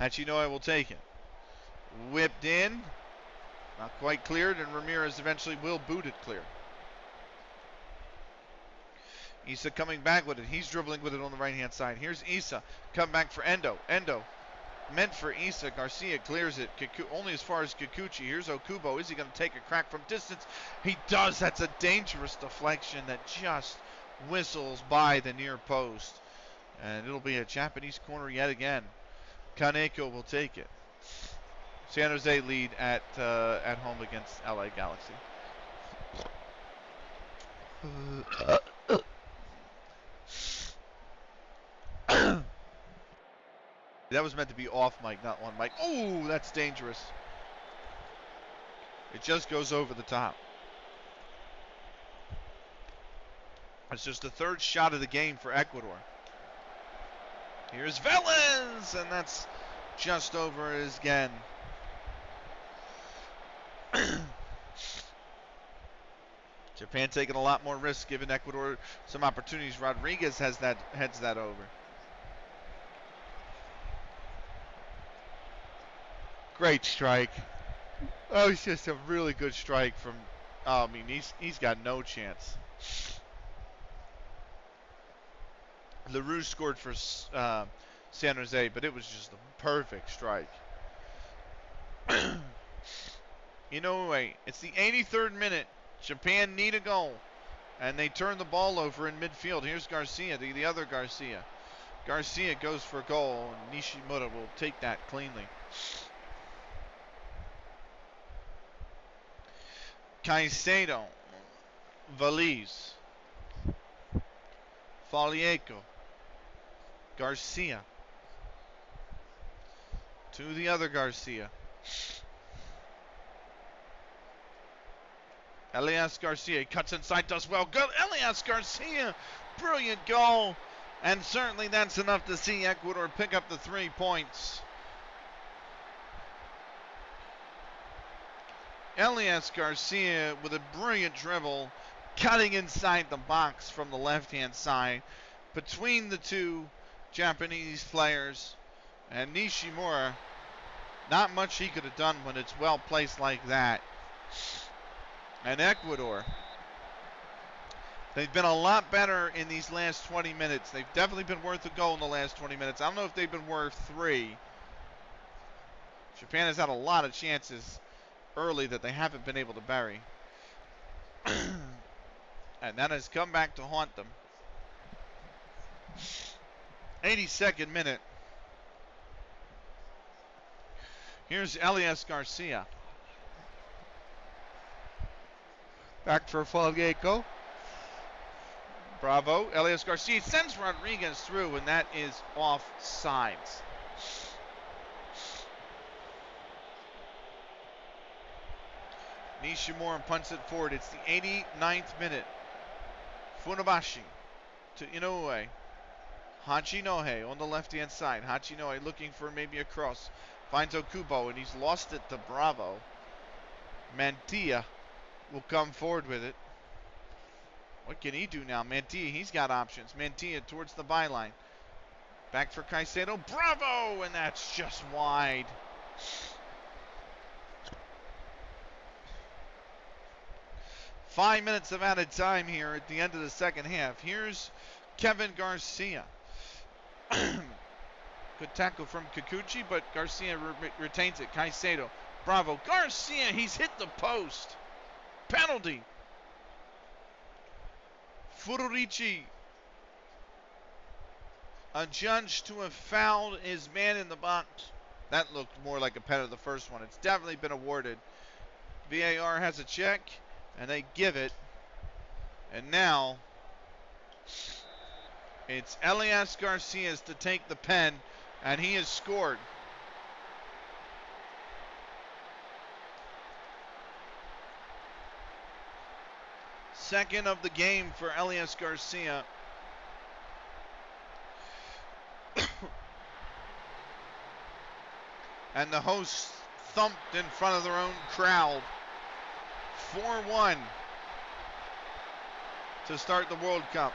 Hachinohe will take it. Whipped in. Not quite cleared, and Ramirez eventually will boot it clear. Issa coming back with it. He's dribbling with it on the right-hand side. Here's Issa. Come back for Endo. Endo meant for Issa. Garcia clears it. Only as far as Kikuchi. Here's Okubo. Is he going to take a crack from distance? He does. That's a dangerous deflection that just whistles by the near post. And it'll be a Japanese corner yet again. Kaneko will take it. San Jose lead at home against LA Galaxy. That was meant to be off mic, not on mic. Oh, that's dangerous. It just goes over the top. It's just the third shot of the game for Ecuador. Here's Velez, and that's just over again. Japan taking a lot more risk, giving Ecuador some opportunities. Rodriguez heads that over. Great strike. Oh, it's just a really good strike from. I mean, he's got no chance. LaRue scored for San Jose, but it was just a perfect strike. Inoue, it's the 83rd minute. Japan need a goal, and they turn the ball over in midfield. Here's Garcia, the other Garcia. Garcia goes for a goal, and Nishimura will take that cleanly. Caicedo, Valise, Falieco, Garcia, to the other Garcia. Elias Garcia cuts inside, does well. Good, Elias Garcia, brilliant goal. And certainly that's enough to see Ecuador pick up the 3 points. Elias Garcia with a brilliant dribble, cutting inside the box from the left-hand side between the two Japanese players. And Nishimura, not much he could have done when it's well placed like that. And Ecuador, they've been a lot better in these last 20 minutes. They've definitely been worth a goal in the last 20 minutes. I don't know if they've been worth 3. Japan has had a lot of chances early that they haven't been able to bury. And that has come back to haunt them. 82nd minute. Here's Elias Garcia. Back for Falieco. Bravo. Elias Garcia sends Rodriguez through, and that is offsides. Nishimura punts it forward. It's the 89th minute. Funabashi to Inoue. Hachinohe on the left-hand side. Hachinohe looking for maybe a cross. Finds Okubo, and he's lost it to Bravo. Mantilla will come forward with it. What can he do now? Mantilla, he's got options. Mantilla towards the byline. Back for Caicedo. Bravo! And that's just wide. Five minutes of added time here at the end of the second half. Here's Kevin Garcia. Good tackle from Kikuchi, but Garcia retains it. Caicedo. Bravo. Garcia, he's hit the post. Penalty. Fururici adjudged to have fouled his man in the box. That looked more like a pen of the first one. It's definitely been awarded. VAR has a check, and they give it. And now it's Elias Garcia's to take the pen, and he has scored. Second of the game for Elias Garcia. And the hosts thumped in front of their own crowd. 4-1 to start the World Cup.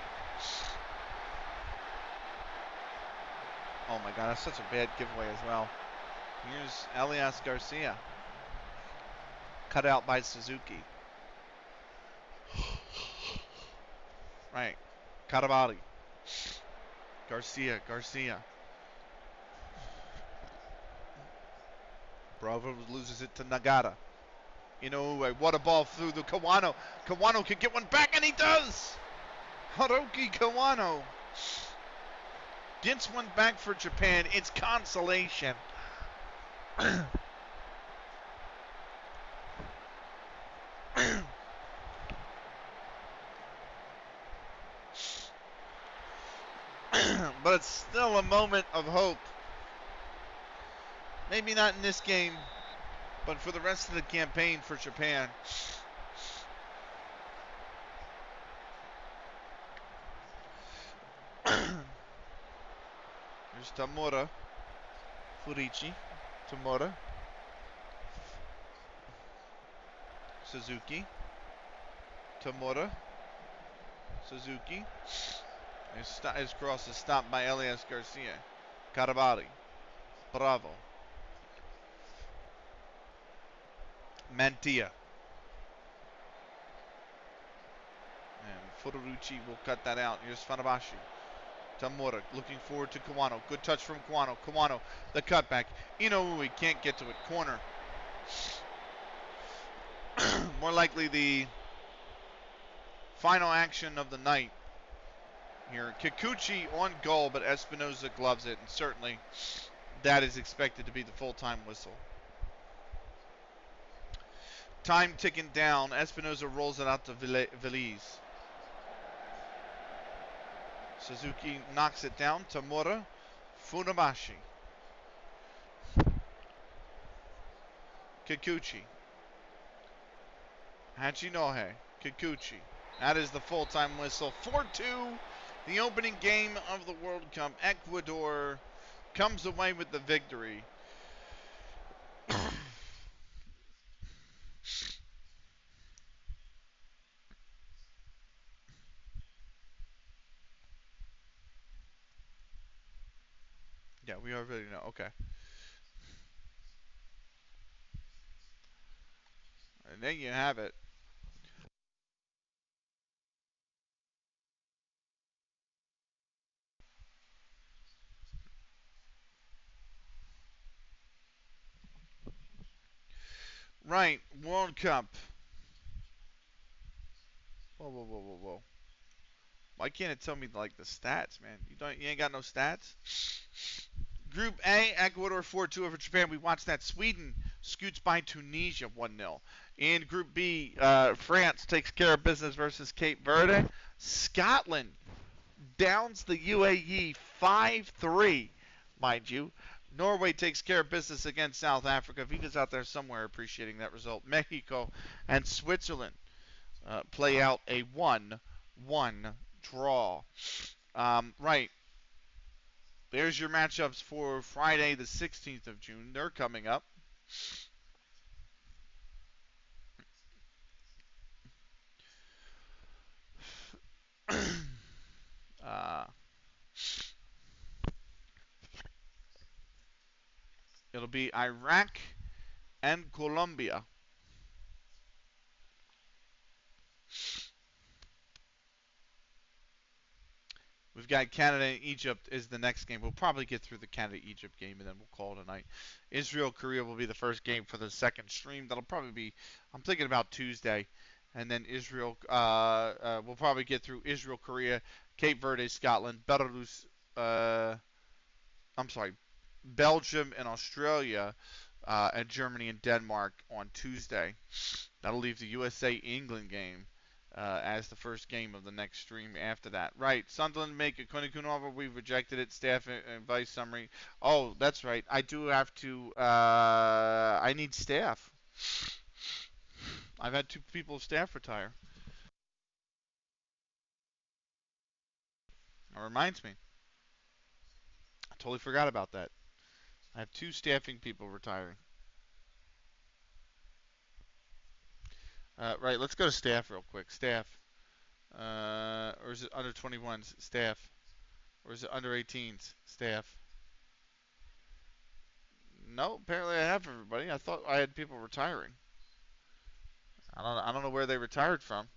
Oh my God, that's such a bad giveaway as well. Here's Elias Garcia. Cut out by Suzuki. Right. Karabali. Garcia. Bravo loses it to Nagata. Inoue, what a ball through the Kawano. Kawano can get one back, and he does! Haruki Kawano gets one back for Japan. It's consolation. But it's still a moment of hope. Maybe not in this game, but for the rest of the campaign for Japan. Here's Tamura. Furici. Tamura. Suzuki. Tamura. Suzuki. His cross is stopped by Elias Garcia. Carabali. Bravo. Mantilla. And Furuuchi will cut that out. Here's Fenerbahce. Tamura looking forward to Kawano. Good touch from Kawano. Kawano, the cutback. Inoue can't get to it. Corner. More likely the final action of the night here. Kikuchi on goal, but Espinoza gloves it, and certainly that is expected to be the full-time whistle. Time ticking down. Espinoza rolls it out to Veliz. Suzuki knocks it down. Tamura. Funabashi. Kikuchi. Hachinohe. Kikuchi. That is the full-time whistle. 4-2. The opening game of the World Cup. Ecuador comes away with the victory. Yeah, we already know. Okay. And there you have it. Right, World Cup. Whoa. Why can't it tell me like the stats, man? You ain't got no stats? Group A, Ecuador 4-2 over Japan. We watched that. Sweden scoots by Tunisia 1-0. In Group B, France takes care of business versus Cape Verde. Scotland downs the UAE 5-3, mind you. Norway takes care of business against South Africa. Viva's out there somewhere appreciating that result. Mexico and Switzerland play out a 1-1 draw. Right. There's your matchups for Friday, the 16th of June. They're coming up. It'll be Iraq and Colombia. We've got Canada and Egypt is the next game. We'll probably get through the Canada-Egypt game, and then we'll call it a night. Israel-Korea will be the first game for the second stream. That'll probably be, I'm thinking about Tuesday. And then Israel, we'll probably get through Israel-Korea, Cape Verde, Scotland, Belarus, Belgium and Australia, and Germany and Denmark on Tuesday. That'll leave the USA-England game as the first game of the next stream after that. Right, Sunderland make a Kunikunova. We've rejected it. Staff advice summary. Oh, that's right. I do have to. I need staff. I've had 2 people of staff retire. That reminds me. I totally forgot about that. I have 2 staffing people retiring. Right, let's go to staff real quick. Staff. Or is it under 21s? Staff. Or is it under 18s? Staff. No, apparently I have everybody. I thought I had people retiring. I don't know where they retired from.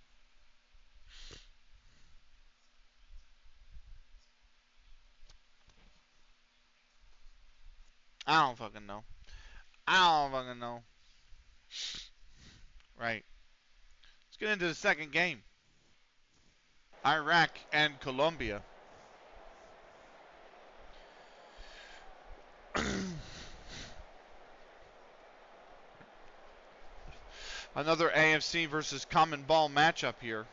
I don't fucking know. I don't fucking know. Right. Let's get into the second game. Iraq and Colombia. Another AFC versus Common Ball matchup here.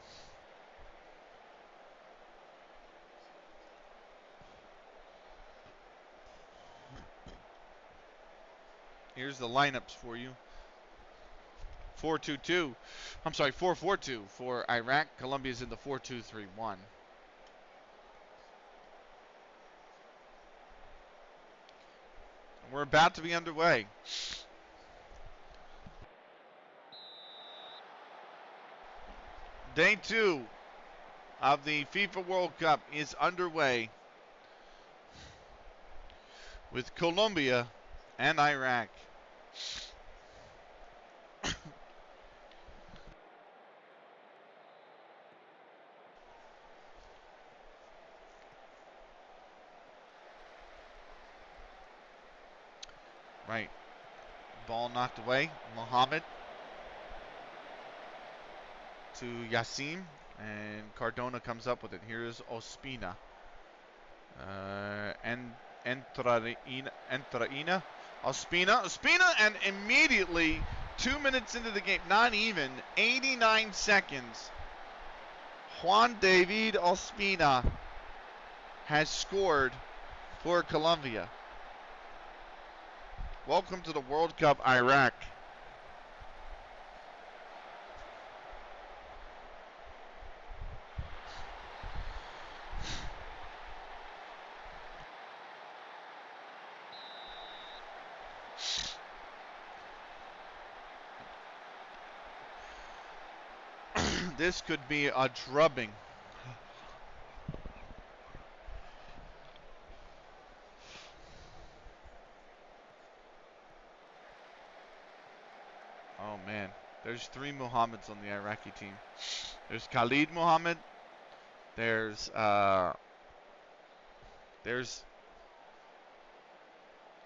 Here's the lineups for you. 4-2-2. I'm sorry, 4-4-2 for Iraq. Colombia's in the 4-2-3-1. We're about to be underway. Day 2 of the FIFA World Cup is underway with Colombia and Iraq. Right. Ball knocked away. Mohamed to Yassim. And Cardona comes up with it. Here's Ospina. Entraina. Ospina. And immediately, 2 minutes into the game, not even, 89 seconds, Juan David Ospina has scored for Colombia. Welcome to the World Cup, Iraq. This could be a drubbing. Oh man, there's 3 Mohammeds on the Iraqi team. There's Khalid Mohammed. There's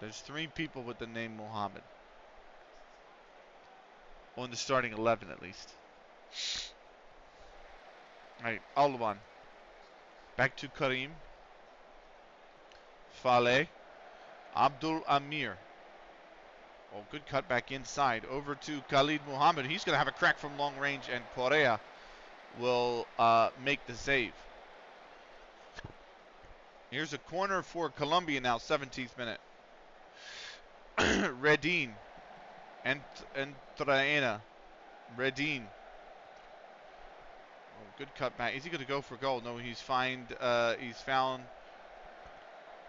3 people with the name Mohammed on the starting 11 at least. All right, Alwan. Back to Karim. Faleh. Abdul Amir. Oh, good cut back inside. Over to Khalid Mohammed. He's going to have a crack from long range, and Correa will make the save. Here's a corner for Colombia now, 17th minute. Redin. Entraina. Redin. Oh, good cut back. Is he going to go for goal? No, he's found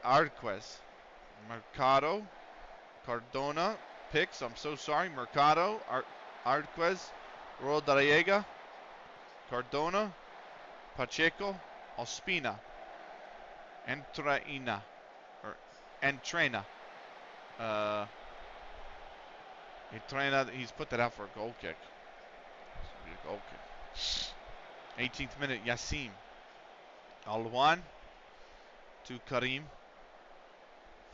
Arquez. Mercado. Cardona. Picks. I'm so sorry. Mercado. Arquez. Rodallega. Cardona. Pacheco. Ospina. Entraina. Entraina. He's put that out for a goal kick. A goal kick. 18th minute, Yassim. Alwan to Karim.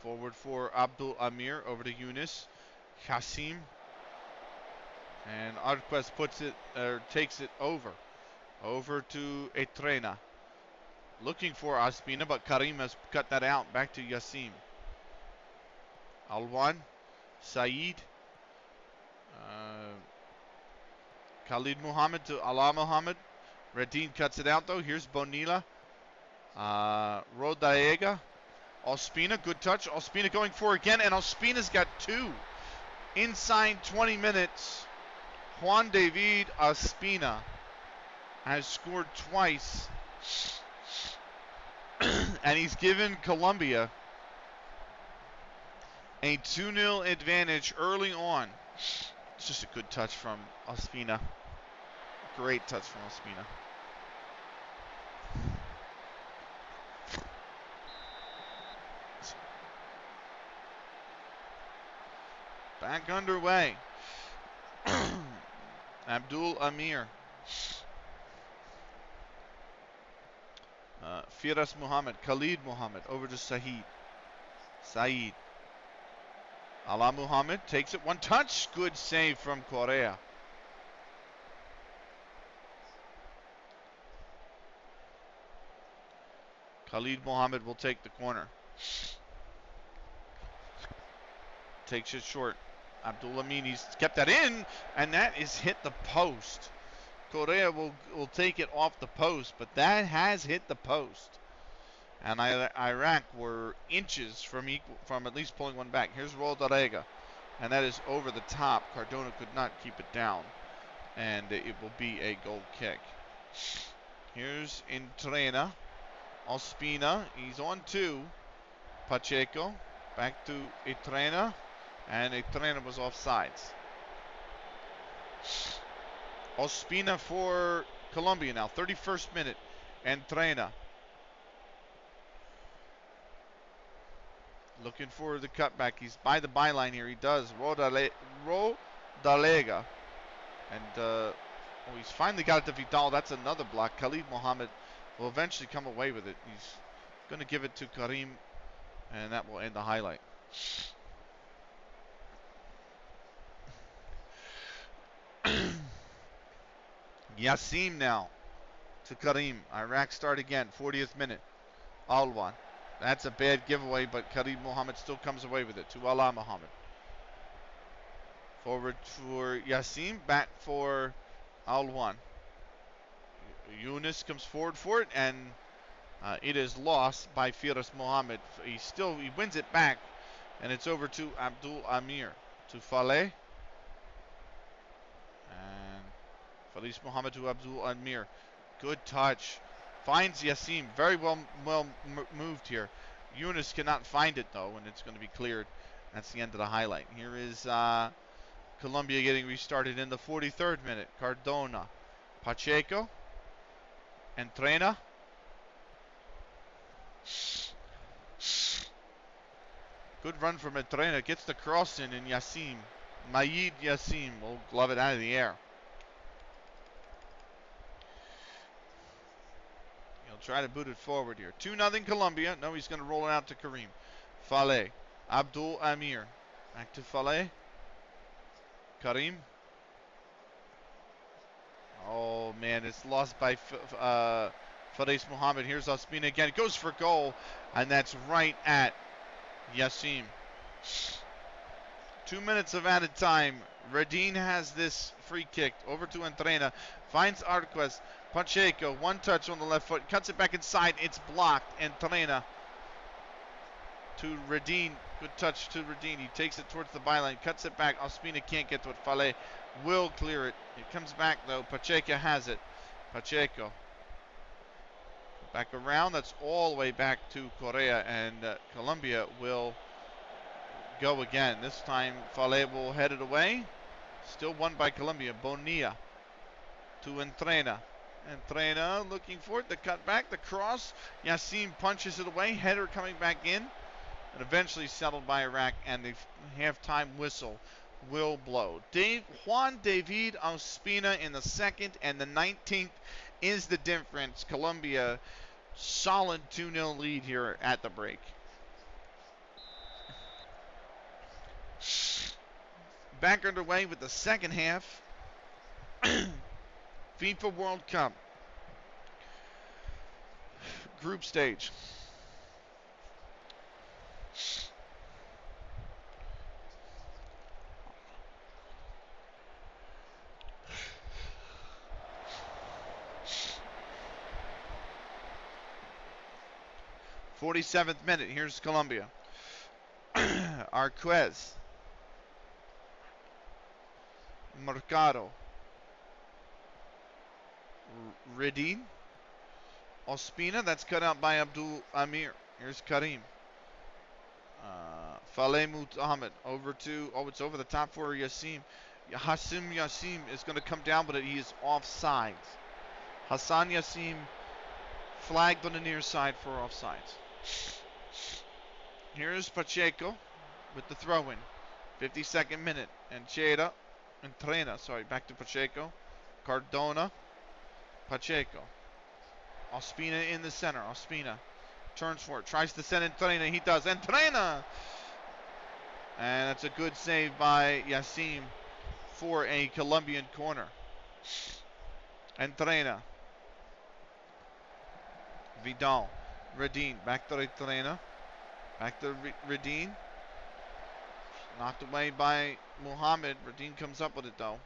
Forward for Abdul Amir, over to Yunus. Yassim. And Arquez takes it over. Over to Entraina. Looking for Ospina, but Karim has cut that out. Back to Yassim. Alwan. Saeed. Khalid Mohammed to Ala Mohammed. Redin cuts it out though. Here's Bonilla. Rodallega. Ospina, good touch. Ospina going for again, and Ospina's got 2. Inside 20 minutes, Juan David Ospina has scored twice. And he's given Colombia a 2-0 advantage early on. It's just a good touch from Ospina. Great touch from Ospina. Back underway. Abdul Amir. Firas Muhammad. Khalid Muhammad. Over to Saeed. Ala Muhammad takes it. One touch. Good save from Correa. Khalid Muhammad will take the corner. Takes it short. Abdul Amin, he's kept that in, and that is hit the post. Correa will take it off the post, but that has hit the post. And Iraq were inches from at least pulling one back. Here's Rodallega, and that is over the top. Cardona could not keep it down, and it will be a goal kick. Here's Entraina. Ospina, he's on 2. Pacheco, back to Entraina, and Entraina was offsides. Ospina for Colombia now, 31st minute. Entrena. Looking for the cutback. He's by the byline here. He does. Rodalega. And he's finally got it to Vidal. That's another block. Khalid Mohammed will eventually come away with it. He's going to give it to Karim, and that will end the highlight. Yassim now to Karim. Iraq start again. 40th minute. Alwan. That's a bad giveaway, but Khalid Mohammed still comes away with it to Allah Mohammed. Forward for Yassim. Back for Alwan. Yunus comes forward for it, and it is lost by Firas Mohammed. He wins it back, and it's over to Abdul Amir. To Faleh. And Felice Mohammed to Abdul Amir. Good touch. Finds Yassim. Very well moved here. Yunus cannot find it, though, and it's going to be cleared. That's the end of the highlight. Here is Colombia getting restarted in the 43rd minute. Cardona. Pacheco. Entrena. Good run from Entrena. Gets the cross in, and Yassim. Mayid Yassim will glove it out of the air. He'll try to boot it forward here. 2-0 Colombia. No, he's going to roll it out to Karim. Faleh. Abdul Amir. Back to Faleh. Karim. Oh, man, it's lost by Fades Mohammed. Here's Ospina again. It goes for goal, and that's right at Yassim. 2 minutes of added time. Redine has this free kick over to Entrena. Finds Arquez. Pacheco, one touch on the left foot. Cuts it back inside. It's blocked. Entrena to Redine. Good touch to Redine. He takes it towards the byline. Cuts it back. Ospina can't get to it. Faleh will clear it. It comes back, though. Pacheco has it. Pacheco. Back around. That's all the way back to Correa. And Colombia will go again. This time Faleh will head it away. Still won by Colombia. Bonilla to Entrena. Entrena looking for it. The cut back. The cross. Yassim punches it away. Header coming back in. And eventually settled by Iraq. And the halftime whistle will blow. Juan David Ospina in the second. And the 19th is the difference. Colombia solid 2-0 lead here at the break. Back underway with the second half. FIFA World Cup group stage. .47th minute. Here's Colombia. Arquez. Mercado. Redine. Ospina. That's cut out by Abdul Amir. Here's Karim. Faleh Mohammed. Over to... Oh, it's over the top for Yassim. Hassim Yassim is going to come down, but he is offside. Hassan Yassim flagged on the near side for offsides. Here's Pacheco with the throw-in. 52nd minute. And Entrena. Sorry, back to Pacheco. Cardona. Pacheco. Ospina in the center. Ospina turns for it. Tries to send Entrena. He does. Entrena! And that's a good save by Yassim for a Colombian corner. Entrena. Vidal. Redine. Back to Entrena. Back to Redine. Knocked away by Mohammed. Redine comes up with it, though.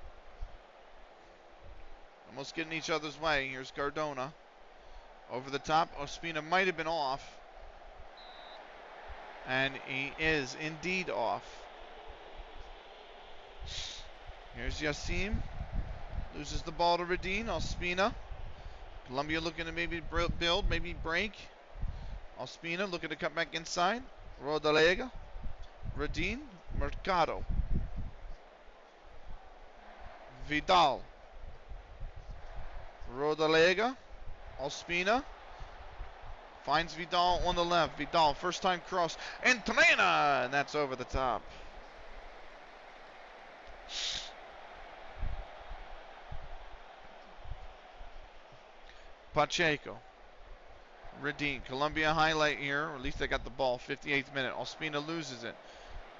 Almost getting each other's way. Here's Cardona. Over the top. Ospina might have been off. And he is indeed off. Here's Yassim. Loses the ball to Redine. Ospina. Colombia looking to maybe build, maybe break. Ospina looking to cut back inside. Rodalega. Redine. Mercado. Vidal. Rodalega. Ospina. Finds Vidal on the left. Vidal, first time cross. Entrena! And that's over the top. Pacheco. Redeem. Colombia highlight here. Or at least they got the ball. 58th minute. Ospina loses it.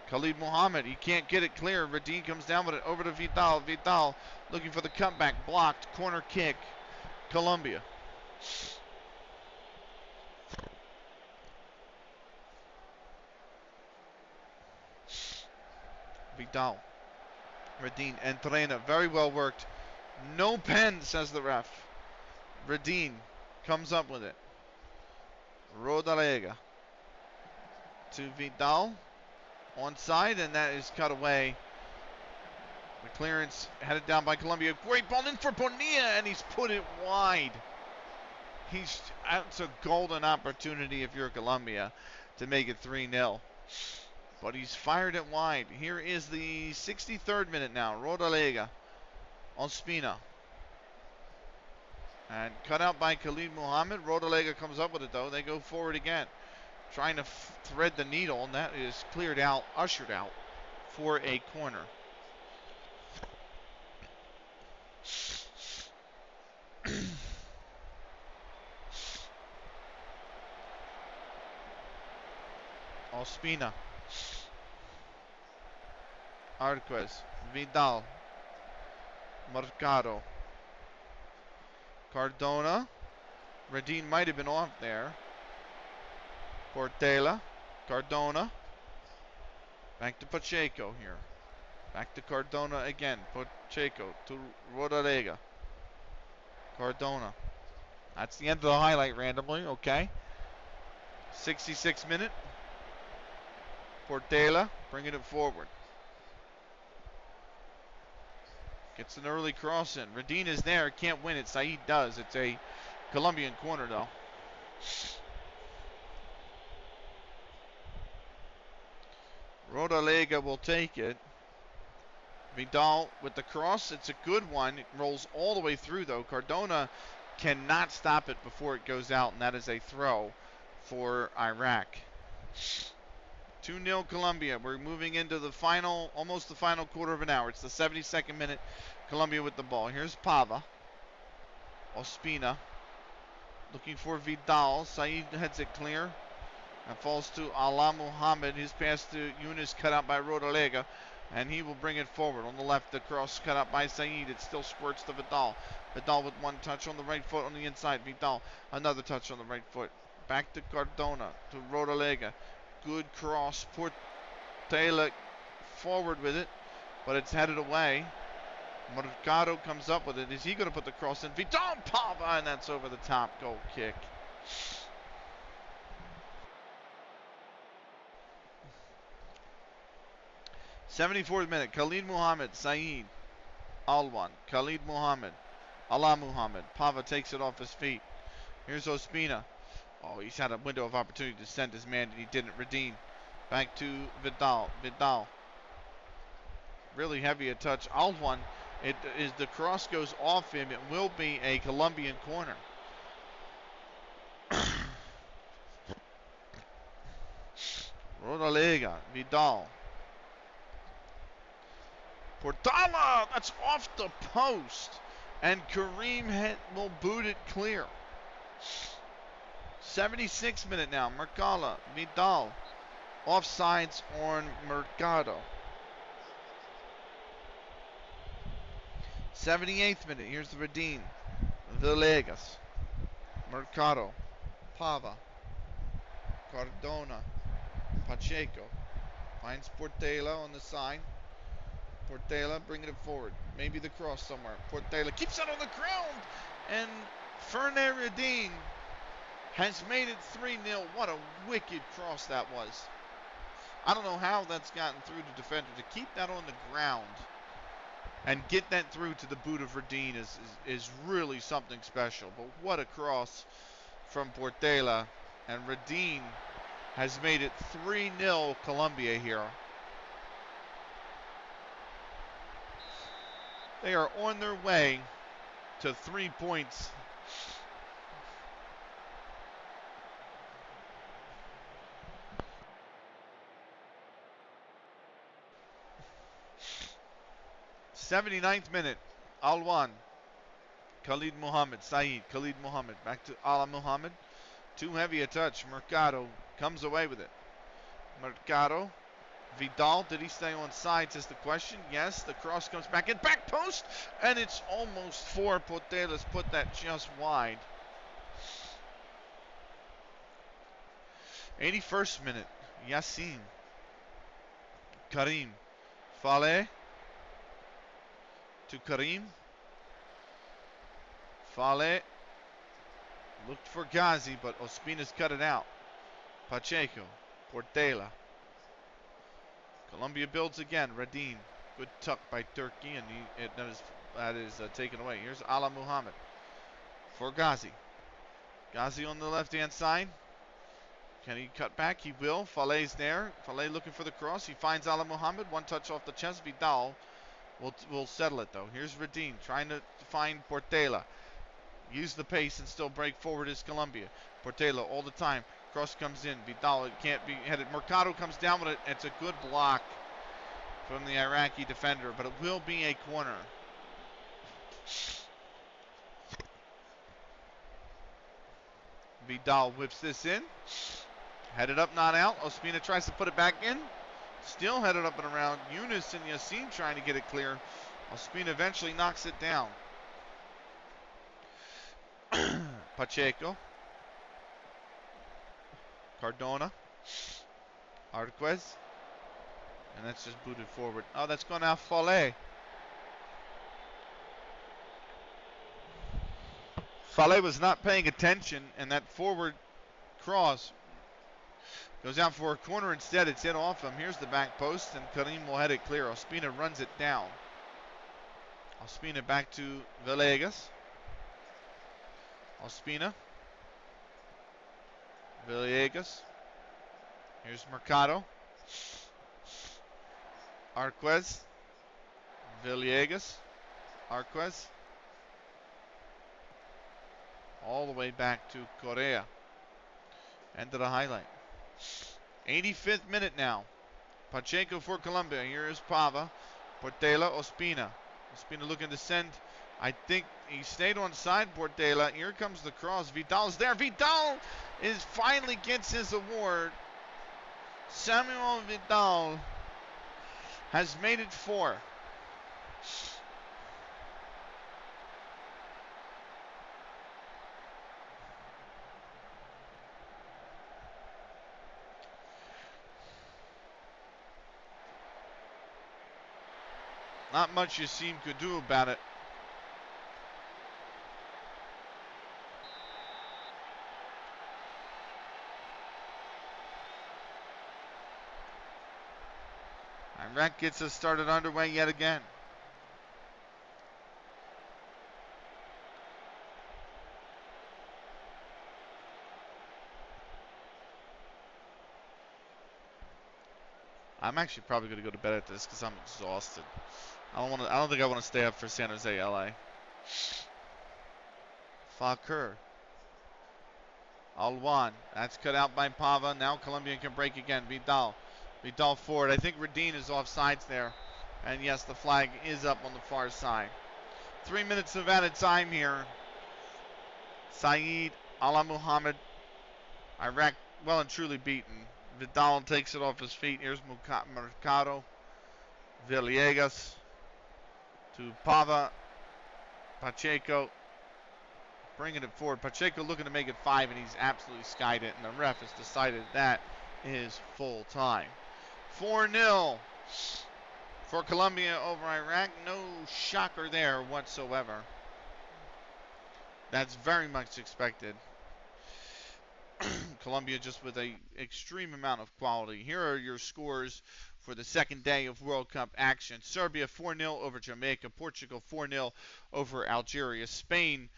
Khalid Mohammed. He can't get it clear. Redeem comes down with it over to Vidal. Vidal looking for the comeback. Blocked. Corner kick. Colombia. Vidal. Redeem. Entrena. Very well worked. No pen, says the ref. Redeem comes up with it. Rodalega to Vidal. Onside, and that is cut away. The clearance headed down by Colombia. Great ball in for Bonilla, and he's put it wide. It's a golden opportunity if you're Colombia to make it 3-0. But he's fired it wide. Here is the 63rd minute now. Rodalega. Ospina. And cut out by Khalid Mohammed. Rodalega comes up with it, though. They go forward again. Trying to thread the needle, and that is cleared out, ushered out for a corner. Ospina. Arquez. Vidal. Mercado. Cardona. Redeem might have been off there. Portela. Cardona. Back to Pacheco here. Back to Cardona again. Pacheco to Rodalega. Cardona. That's the end of the highlight randomly, okay. 66th minute. Portela bringing it forward. Gets an early cross in. Redeem is there. Can't win it. Saeed does. It's a Colombian corner, though. Rodalega will take it. Vidal with the cross. It's a good one. It rolls all the way through, though. Cardona cannot stop it before it goes out, and that is a throw for Iraq. 2-0 Colombia. We're moving into the final, almost the final quarter of an hour. It's the 72nd minute. Colombia with the ball. Here's Pava. Ospina. Looking for Vidal. Saeed heads it clear. And falls to Ala Muhammad. His pass to Yunus cut out by Rodalega. And he will bring it forward. On the left, the cross cut out by Saeed. It still squirts to Vidal. Vidal with one touch on the right foot on the inside. Vidal, another touch on the right foot. Back to Cardona, to Rodalega. Good cross. Portela forward with it. But it's headed away. Mercado comes up with it. Is he going to put the cross in? Vidal Pava, and that's over the top. Goal kick. '74th minute. Khalid Mohammed. Saeed. Alwan. Khalid Mohammed. Ala Muhammad. Pava takes it off his feet. Here's Ospina. Oh, he's had a window of opportunity to send his man, and he didn't. Redeem. Back to Vidal. Vidal. Really heavy a touch. Alwan. It is the cross goes off him. It will be a Colombian corner. Rodalega. Vidal. Portala. That's off the post. And Kareem will boot it clear. 76th minute now. Mercado. Vidal. Offsides on Mercado. 78th minute. Here's the Redeem. Villegas. Mercado. Pava. Cardona. Pacheco. Finds Portela on the side. Portela bringing it forward. Maybe the cross somewhere. Portela keeps it on the ground. And Fernand Redeem has made it 3-0. What a wicked cross that was. I don't know how that's gotten through the defender. To keep that on the ground and get that through to the boot of Redeem is really something special. But what a cross from Portela. And Redeem has made it 3-0 Colombia here. They are on their way to 3 points. '79th minute. Alwan. Khalid Mohammed. Saeed. Khalid Mohammed. Back to Ala Mohammed. Too heavy a touch. Mercado comes away with it. Mercado. Vidal, did he stay on sides is the question. Yes, the cross comes back in. Back post! And it's almost for Portela's put that just wide. 81st minute. Yassin. Karim. Fale. To Karim. Fale. Looked for Ghazi, but Ospina's cut it out. Pacheco. Portela. Colombia builds again. Radin. Good tuck by Turkey, and that is taken away. Here's Ala Muhammad for Ghazi. Ghazi on the left-hand side. Can he cut back? He will. Fale's there. Fale looking for the cross. He finds Ala Muhammad. One touch off the chest. Vidal will settle it, though. Here's Radin trying to find Portela. Use the pace and still break forward is Colombia. Portela all the time. Cross comes in. Vidal, it can't be headed. Mercado comes down with it. It's a good block from the Iraqi defender, but it will be a corner. Vidal whips this in. Headed up, not out. Ospina tries to put it back in. Still headed up and around. Yunus and Yassin trying to get it clear. Ospina eventually knocks it down. Pacheco. Cardona. Arquez. And that's just booted forward. Oh, that's gone out Fale. Fale was not paying attention, and that forward cross goes out for a corner instead. It's in off him. Here's the back post, and Karim will head it clear. Ospina runs it down. Ospina back to Villegas. Ospina. Villegas. Here's Mercado. Arquez. Villegas. Arquez. All the way back to Correa. End of the highlight. 85th minute now. Pacheco for Colombia. Here is Pava. Portela, Ospina. Ospina looking to send. I think he stayed on side, Portela. Here comes the cross. Vidal's there. Vidal finally gets his award. Samuel Vidal has made it 4. Not much Yassim could do about it. Iraq gets us started underway yet again. I'm actually probably going to go to bed at this because I'm exhausted. I don't think I want to stay up for San Jose, LA. Fakur. Alwan. That's cut out by Pava. Now Colombia can break again. Vidal. Vidal forward. I think Radin is off sides there. And yes, the flag is up on the far side. 3 minutes of added time here. Saeed, Ala Muhammad. Iraq well and truly beaten. Vidal takes it off his feet. Here's Mercado. Villegas. To Pava. Pacheco. Bringing it forward. Pacheco looking to make it 5, and he's absolutely skied it. And the ref has decided that is full time. 4-0 for Colombia over Iraq. No shocker there whatsoever. That's very much expected. Colombia just with an extreme amount of quality. Here are your scores for the second day of World Cup action. Serbia 4-0 over Jamaica. Portugal 4-0 over Algeria. Spain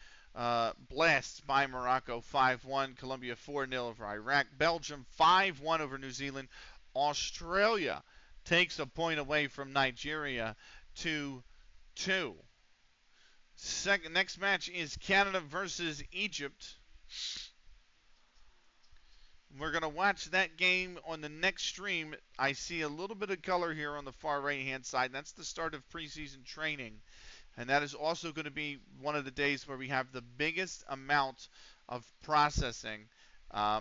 blasts by Morocco 5-1. Colombia 4-0 over Iraq. Belgium 5-1 over New Zealand. Australia takes a point away from Nigeria 2-2. Next match is Canada versus Egypt. We're going to watch that game on the next stream. I see a little bit of color here on the far right-hand side. That's the start of preseason training. And that is also going to be one of the days where we have the biggest amount of processing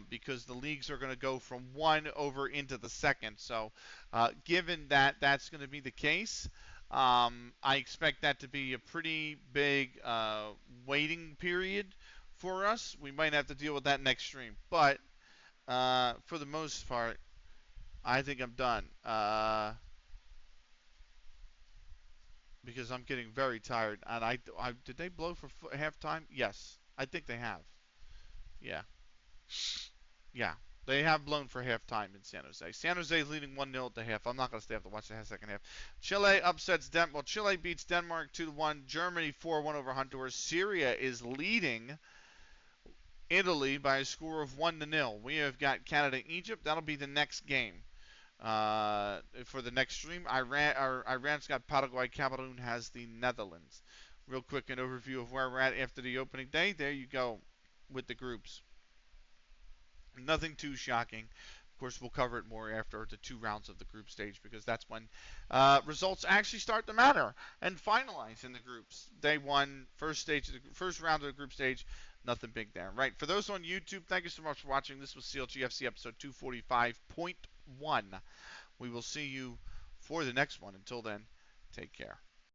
because the leagues are going to go from one over into the second. So given that that's going to be the case, I expect that to be a pretty big waiting period for us. We might have to deal with that next stream. But for the most part, I think I'm done. Because I'm getting very tired. And I did they blow for halftime? Yes, I think they have. Yeah, yeah, they have blown for halftime in San Jose. San Jose is leading 1-0 at the half. I'm not gonna stay up to watch the second half. Chile upsets Denmark. Well, Chile beats Denmark 2-1. Germany 4-1 over Honduras. Syria is leading Italy by a score of 1-0. We have got Canada Egypt. That'll be the next game. For the next stream, Iran's got Paraguay. Cameroon has the Netherlands. Real quick, an overview of where we're at after the opening day. There you go with the groups. Nothing too shocking. Of course, we'll cover it more after the 2 rounds of the group stage because that's when results actually start to matter and finalize in the groups. Day 1, first round of the group stage. Nothing big there. Right. For those on YouTube, thank you so much for watching. This was CLG FC episode 245.1. We will see you for the next one. Until then, take care.